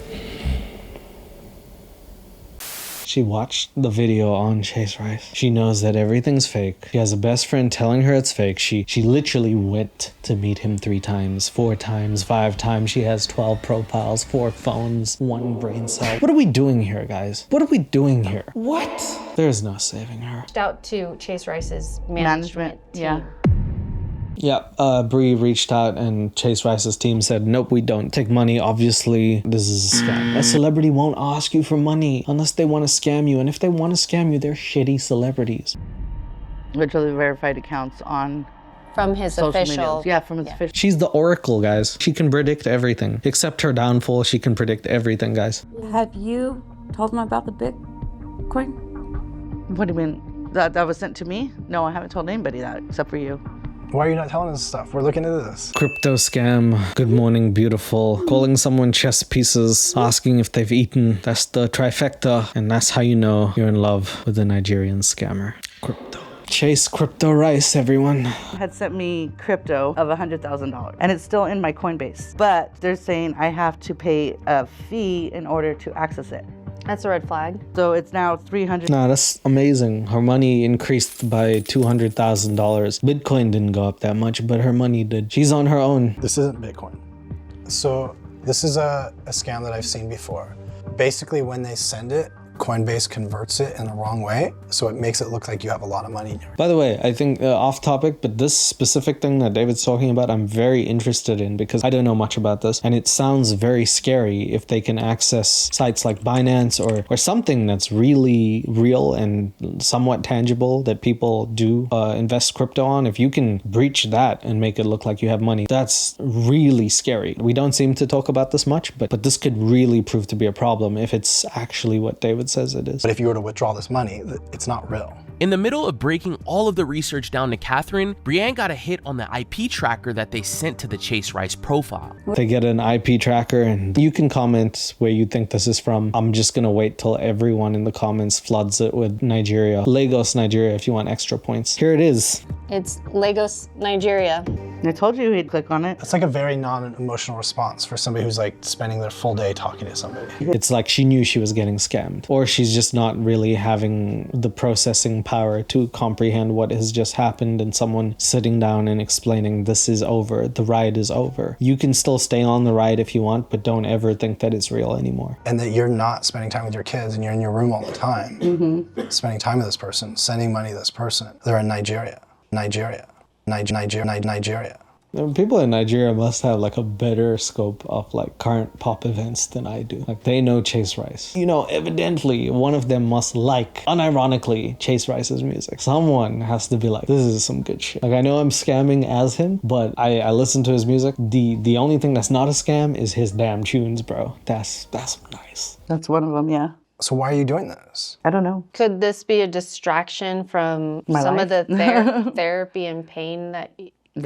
Speaker 1: She watched the video on Chase Rice. She knows that everything's fake. She has a best friend telling her it's fake. She literally went to meet him 3 times, 4 times, 5 times. She has 12 profiles, 4 phones, 1 brain cell. What are we doing here, guys? What are we doing here? What? There's no saving her.
Speaker 14: Reached out to Chase Rice's management team.
Speaker 6: Yeah.
Speaker 1: Yeah, Bree reached out and Chase Rice's team said, nope, we don't take money. Obviously, this is a scam. A celebrity won't ask you for money unless they want to scam you. And if they want to scam you, they're shitty celebrities.
Speaker 6: Literally verified accounts on
Speaker 14: from his
Speaker 6: social
Speaker 14: official.
Speaker 6: Medias. Yeah, from his official.
Speaker 1: She's the oracle, guys. She can predict everything. Except her downfall, she can predict everything, guys.
Speaker 5: Have you told them about the Bitcoin?
Speaker 6: What do you mean? That was sent to me? No, I haven't told anybody that except for you.
Speaker 13: Why are you not telling us stuff? We're looking into this.
Speaker 1: Crypto scam, good morning, beautiful. Calling someone chess pieces, asking if they've eaten. That's the trifecta, and that's how you know you're in love with a Nigerian scammer. Crypto. Chase Crypto Rice, everyone.
Speaker 6: Had sent me crypto of $100,000, and it's still in my Coinbase. But they're saying I have to pay a fee in order to access it.
Speaker 14: That's a red flag.
Speaker 6: So it's now $300.
Speaker 1: Nah, that's amazing. Her money increased by $200,000. Bitcoin didn't go up that much, but her money did. She's on her own.
Speaker 13: This isn't Bitcoin. So this is a scam that I've seen before. Basically, when they send it, Coinbase converts it in the wrong way, so it makes it look like you have a lot of money in your.
Speaker 1: By the way, I think off topic, but this specific thing that David's talking about, I'm very interested in because I don't know much about this, and it sounds very scary if they can access sites like Binance or something that's really real and somewhat tangible that people do invest crypto on. If you can breach that and make it look like you have money, that's really scary. We don't seem to talk about this much, but this could really prove to be a problem if it's actually what David says it is.
Speaker 13: But if you were to withdraw this money, it's not real.
Speaker 7: In the middle of breaking all of the research down to Catherine, Brienne got a hit on the IP tracker that they sent to the Chase Rice profile.
Speaker 1: They get an IP tracker, and you can comment where you think this is from. I'm just gonna wait till everyone in the comments floods it with Nigeria. Lagos, Nigeria, if you want extra points. Here it is.
Speaker 14: It's Lagos, Nigeria.
Speaker 6: I told you he'd click on it.
Speaker 13: That's like a very non-emotional response for somebody who's like spending their full day talking to somebody.
Speaker 1: It's like she knew she was getting scammed, or she's just not really having the processing power to comprehend what has just happened, and someone sitting down and explaining this is over, the ride is over. You can still stay on the ride if you want, but don't ever think that it's real anymore.
Speaker 13: And that you're not spending time with your kids and you're in your room all the time, spending time with this person, sending money to this person. They're in Nigeria. Nigeria.
Speaker 1: People in Nigeria must have like a better scope of like current pop events than I do. Like they know Chase Rice. You know, evidently one of them must like, unironically, Chase Rice's music. Someone has to be like, this is some good shit. Like I know I'm scamming as him, but I listen to his music. The only thing that's not a scam is his damn tunes, bro. That's nice.
Speaker 6: That's one of them, yeah.
Speaker 13: So why are you doing this?
Speaker 6: I don't know.
Speaker 14: Could this be a distraction from
Speaker 6: My
Speaker 14: some
Speaker 6: life?
Speaker 14: of the therapy and pain that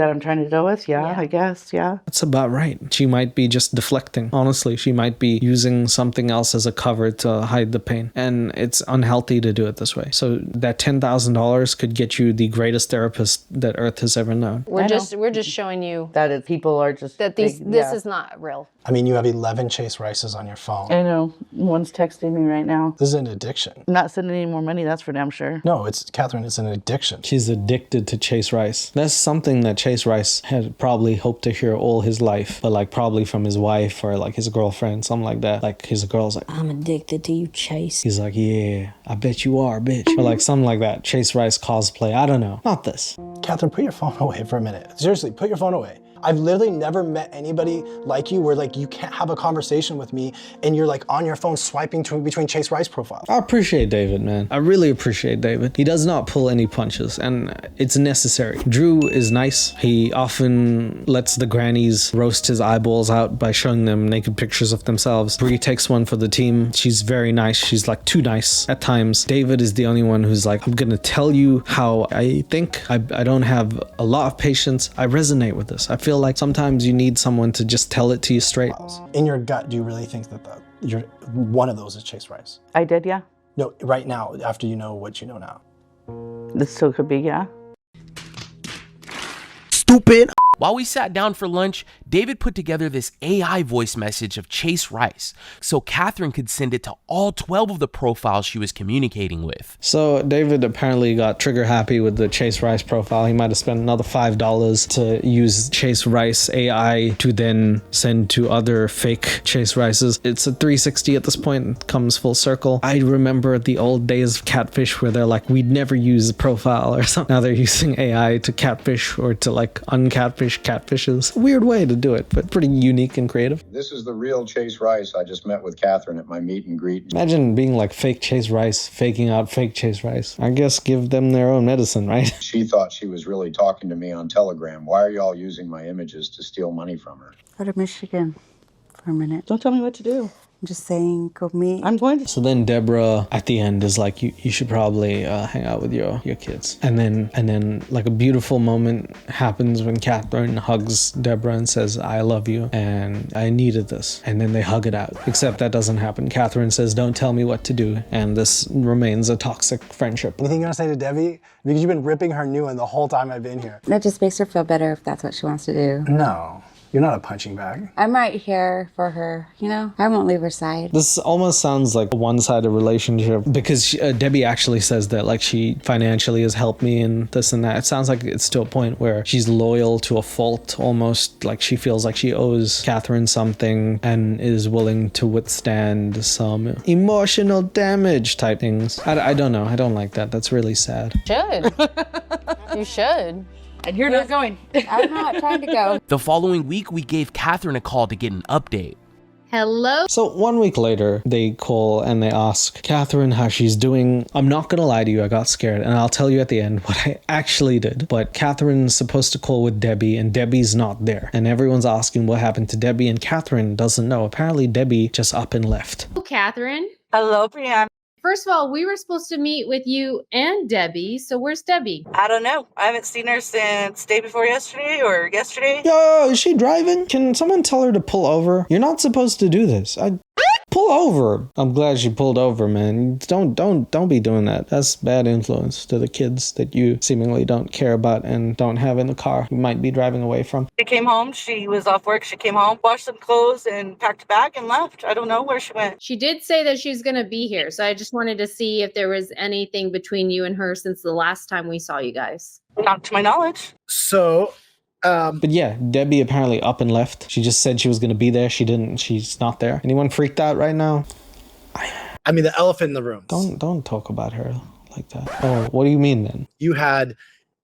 Speaker 6: I'm trying to deal with? Yeah, I guess, yeah.
Speaker 1: That's about right. She might be just deflecting. Honestly, she might be using something else as a cover to hide the pain. And it's unhealthy to do it this way. So that $10,000 could get you the greatest therapist that Earth has ever known.
Speaker 14: we're just showing you
Speaker 6: that people are just
Speaker 14: that this is not real.
Speaker 13: I mean, you have 11 Chase Rices on your phone.
Speaker 6: I know. One's texting me right now.
Speaker 13: This is an addiction.
Speaker 6: I'm not sending any more money, that's for damn sure.
Speaker 13: No, Catherine, it's an addiction.
Speaker 1: She's addicted to Chase Rice. That's something that Chase Rice had probably hoped to hear all his life, but like probably from his wife or like his girlfriend, something like that. Like his girl's like,
Speaker 11: I'm addicted to you, Chase.
Speaker 1: He's like, yeah, I bet you are, bitch. Or like something like that. Chase Rice cosplay. I don't know. Not this.
Speaker 13: Catherine, put your phone away for a minute. Seriously, put your phone away. I've literally never met anybody like you where like you can't have a conversation with me and you're like on your phone swiping between Chase Rice profiles.
Speaker 1: I appreciate David, man. I really appreciate David. He does not pull any punches and it's necessary. Drew is nice. He often lets the grannies roast his eyeballs out by showing them naked pictures of themselves. Bree takes one for the team. She's very nice. She's like too nice at times. David is the only one who's like, I'm gonna tell you how I think. I don't have a lot of patience. I resonate with this. I feel like sometimes you need someone to just tell it to you straight.
Speaker 13: In your gut, do you really think that you're one of those is Chase Rice?
Speaker 6: I did, yeah.
Speaker 13: No, right now, after you know what you know now.
Speaker 6: This still could be, yeah.
Speaker 7: Stupid. While we sat down for lunch, David put together this AI voice message of Chase Rice so Catherine could send it to all 12 of the profiles she was communicating with.
Speaker 1: So David apparently got trigger happy with the Chase Rice profile. He might have spent another $5 to use Chase Rice AI to then send to other fake Chase Rices. It's a 360 at this point. It comes full circle. I remember the old days of Catfish where they're like, we'd never use a profile or something. Now they're using AI to catfish or to like uncatfish catfishes. Weird way to do it, but pretty unique and creative.
Speaker 17: This is the real Chase Rice. I just met with Catherine at my meet and greet.
Speaker 1: Imagine being like fake Chase Rice, faking out fake Chase Rice. I guess give them their own medicine, right?
Speaker 17: She thought she was really talking to me on Telegram. Why are y'all using my images to steal money from her?
Speaker 6: Go to Michigan for a minute. Don't tell me what to do. I'm just saying, go meet. I'm going to.
Speaker 1: So then Deborah at the end is like, you should probably hang out with your kids. And then like a beautiful moment happens when Catherine hugs Deborah and says, I love you and I needed this. And then they hug it out. Except that doesn't happen. Catherine says, don't tell me what to do. And this remains a toxic friendship.
Speaker 13: Anything you want to say to Debbie? Because you've been ripping her new one the whole time I've been here.
Speaker 5: That just makes her feel better if that's what she wants to do.
Speaker 13: No. You're not a punching bag.
Speaker 5: I'm right here for her, you know? I won't leave her side.
Speaker 1: This almost sounds like a one-sided relationship because Debbie actually says that like she financially has helped me and this and that. It sounds like it's to a point where she's loyal to a fault, almost like she feels like she owes Catherine something and is willing to withstand some emotional damage type things. I don't know. I don't like that. That's really sad.
Speaker 14: Should. You should.
Speaker 6: And you're not going.
Speaker 5: I'm not trying to go.
Speaker 7: The following week, we gave Catherine a call to get an update.
Speaker 14: Hello?
Speaker 1: So 1 week later, they call and they ask Catherine how she's doing. I'm not gonna lie to you, I got scared, and I'll tell you at the end what I actually did. But Catherine's supposed to call with Debbie, and Debbie's not there. And everyone's asking what happened to Debbie, and Catherine doesn't know. Apparently, Debbie just up and left.
Speaker 14: Hello, Catherine.
Speaker 6: Hello, Brianna.
Speaker 14: First of all, we were supposed to meet with you and Debbie, so where's Debbie?
Speaker 6: I don't know. I haven't seen her since day before yesterday or yesterday.
Speaker 1: Yo, is she driving? Can someone tell her to pull over? You're not supposed to do this. Pull over. I'm glad she pulled over, man. Don't be doing that. That's bad influence to the kids that you seemingly don't care about and don't have in the car you might be driving away from.
Speaker 6: She came home. She was off work. She came home, washed some clothes, and packed a bag and left. I don't know where she went.
Speaker 14: She did say that she's going to be here, so I just wanted to see if there was anything between you and her since the last time we saw you guys.
Speaker 6: Not to my knowledge.
Speaker 13: So...
Speaker 1: But yeah, Debbie apparently up and left. She just said she was going to be there. She didn't. She's not there. Anyone freaked out right now?
Speaker 13: I mean, the elephant in the room.
Speaker 1: Don't talk about her like that. Oh, what do you mean then?
Speaker 13: You had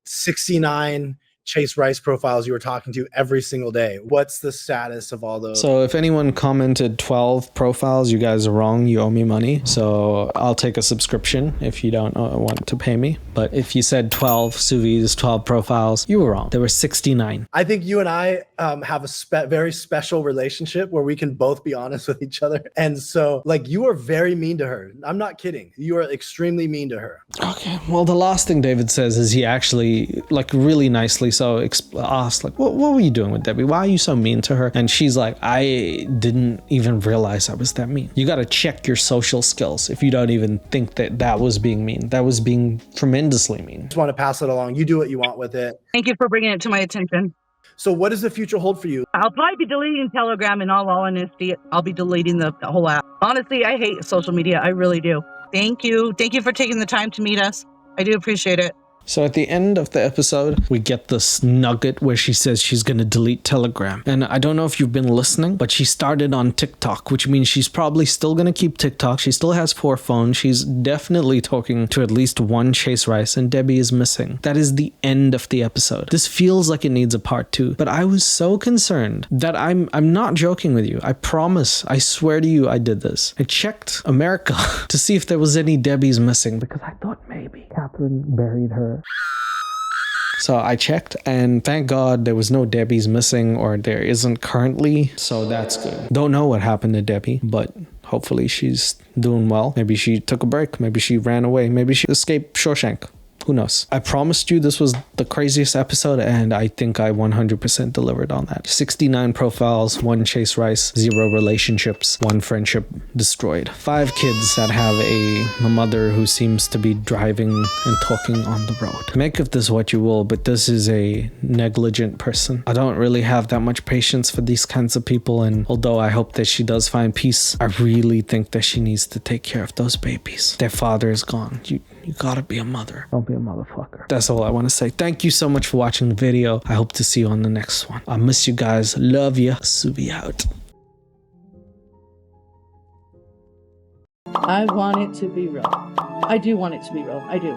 Speaker 13: 69
Speaker 18: Chase Rice profiles you were talking to every single day. What's the status of all those?
Speaker 1: So if anyone commented 12 profiles, you guys are wrong. You owe me money. So I'll take a subscription if you don't want to pay me. But if you said 12 Suvi's 12 profiles, you were wrong. There were 69.
Speaker 18: I think you and I have a very special relationship where we can both be honest with each other. And so, like, you are very mean to her. I'm not kidding. You are extremely mean to her.
Speaker 1: Okay. Well, the last thing David says is he actually, like, really nicely so asked, like, what were you doing with Debbie? Why are you so mean to her? And she's like, I didn't even realize I was that mean. You got to check your social skills if you don't even think that that was being mean. That was being tremendously mean.
Speaker 18: Just want to pass it along. You do what you want with it.
Speaker 19: Thank you for bringing it to my attention.
Speaker 18: So what does the future hold for you?
Speaker 19: I'll probably be deleting Telegram in all honesty. I'll be deleting the whole app. Honestly, I hate social media. I really do. Thank you. Thank you for taking the time to meet us. I do appreciate it.
Speaker 1: So at the end of the episode, we get this nugget where she says she's going to delete Telegram. And I don't know if you've been listening, but she started on TikTok, which means she's probably still going to keep TikTok. She still has 4 phones. She's definitely talking to at least one Chase Rice, and Debbie is missing. That is the end of the episode. This feels like it needs a part 2, but I was so concerned that I'm not joking with you. I promise. I swear to you I did this. I checked America to see if there was any Debbies missing because I thought maybe Catherine buried her. So I checked, and thank God there was no Debbies missing, or there isn't currently, so that's good. Don't know what happened to Debbie, but hopefully she's doing well. Maybe she took a break, maybe she ran away, maybe she escaped Shawshank. Who knows? I promised you this was the craziest episode, and I think I 100% delivered on that. 69 profiles, 1 Chase Rice, 0 relationships, 1 friendship destroyed. 5 kids that have a mother who seems to be driving and talking on the road. Make of this what you will, but this is a negligent person. I don't really have that much patience for these kinds of people, and although I hope that she does find peace, I really think that she needs to take care of those babies. Their father is gone. You gotta be a mother. Don't be a motherfucker. That's all I want to say. Thank you so much for watching the video. I hope to see you on the next one. I miss you guys. Love you. Suvi out.
Speaker 3: I want it to be real. I do want it to be real. I do.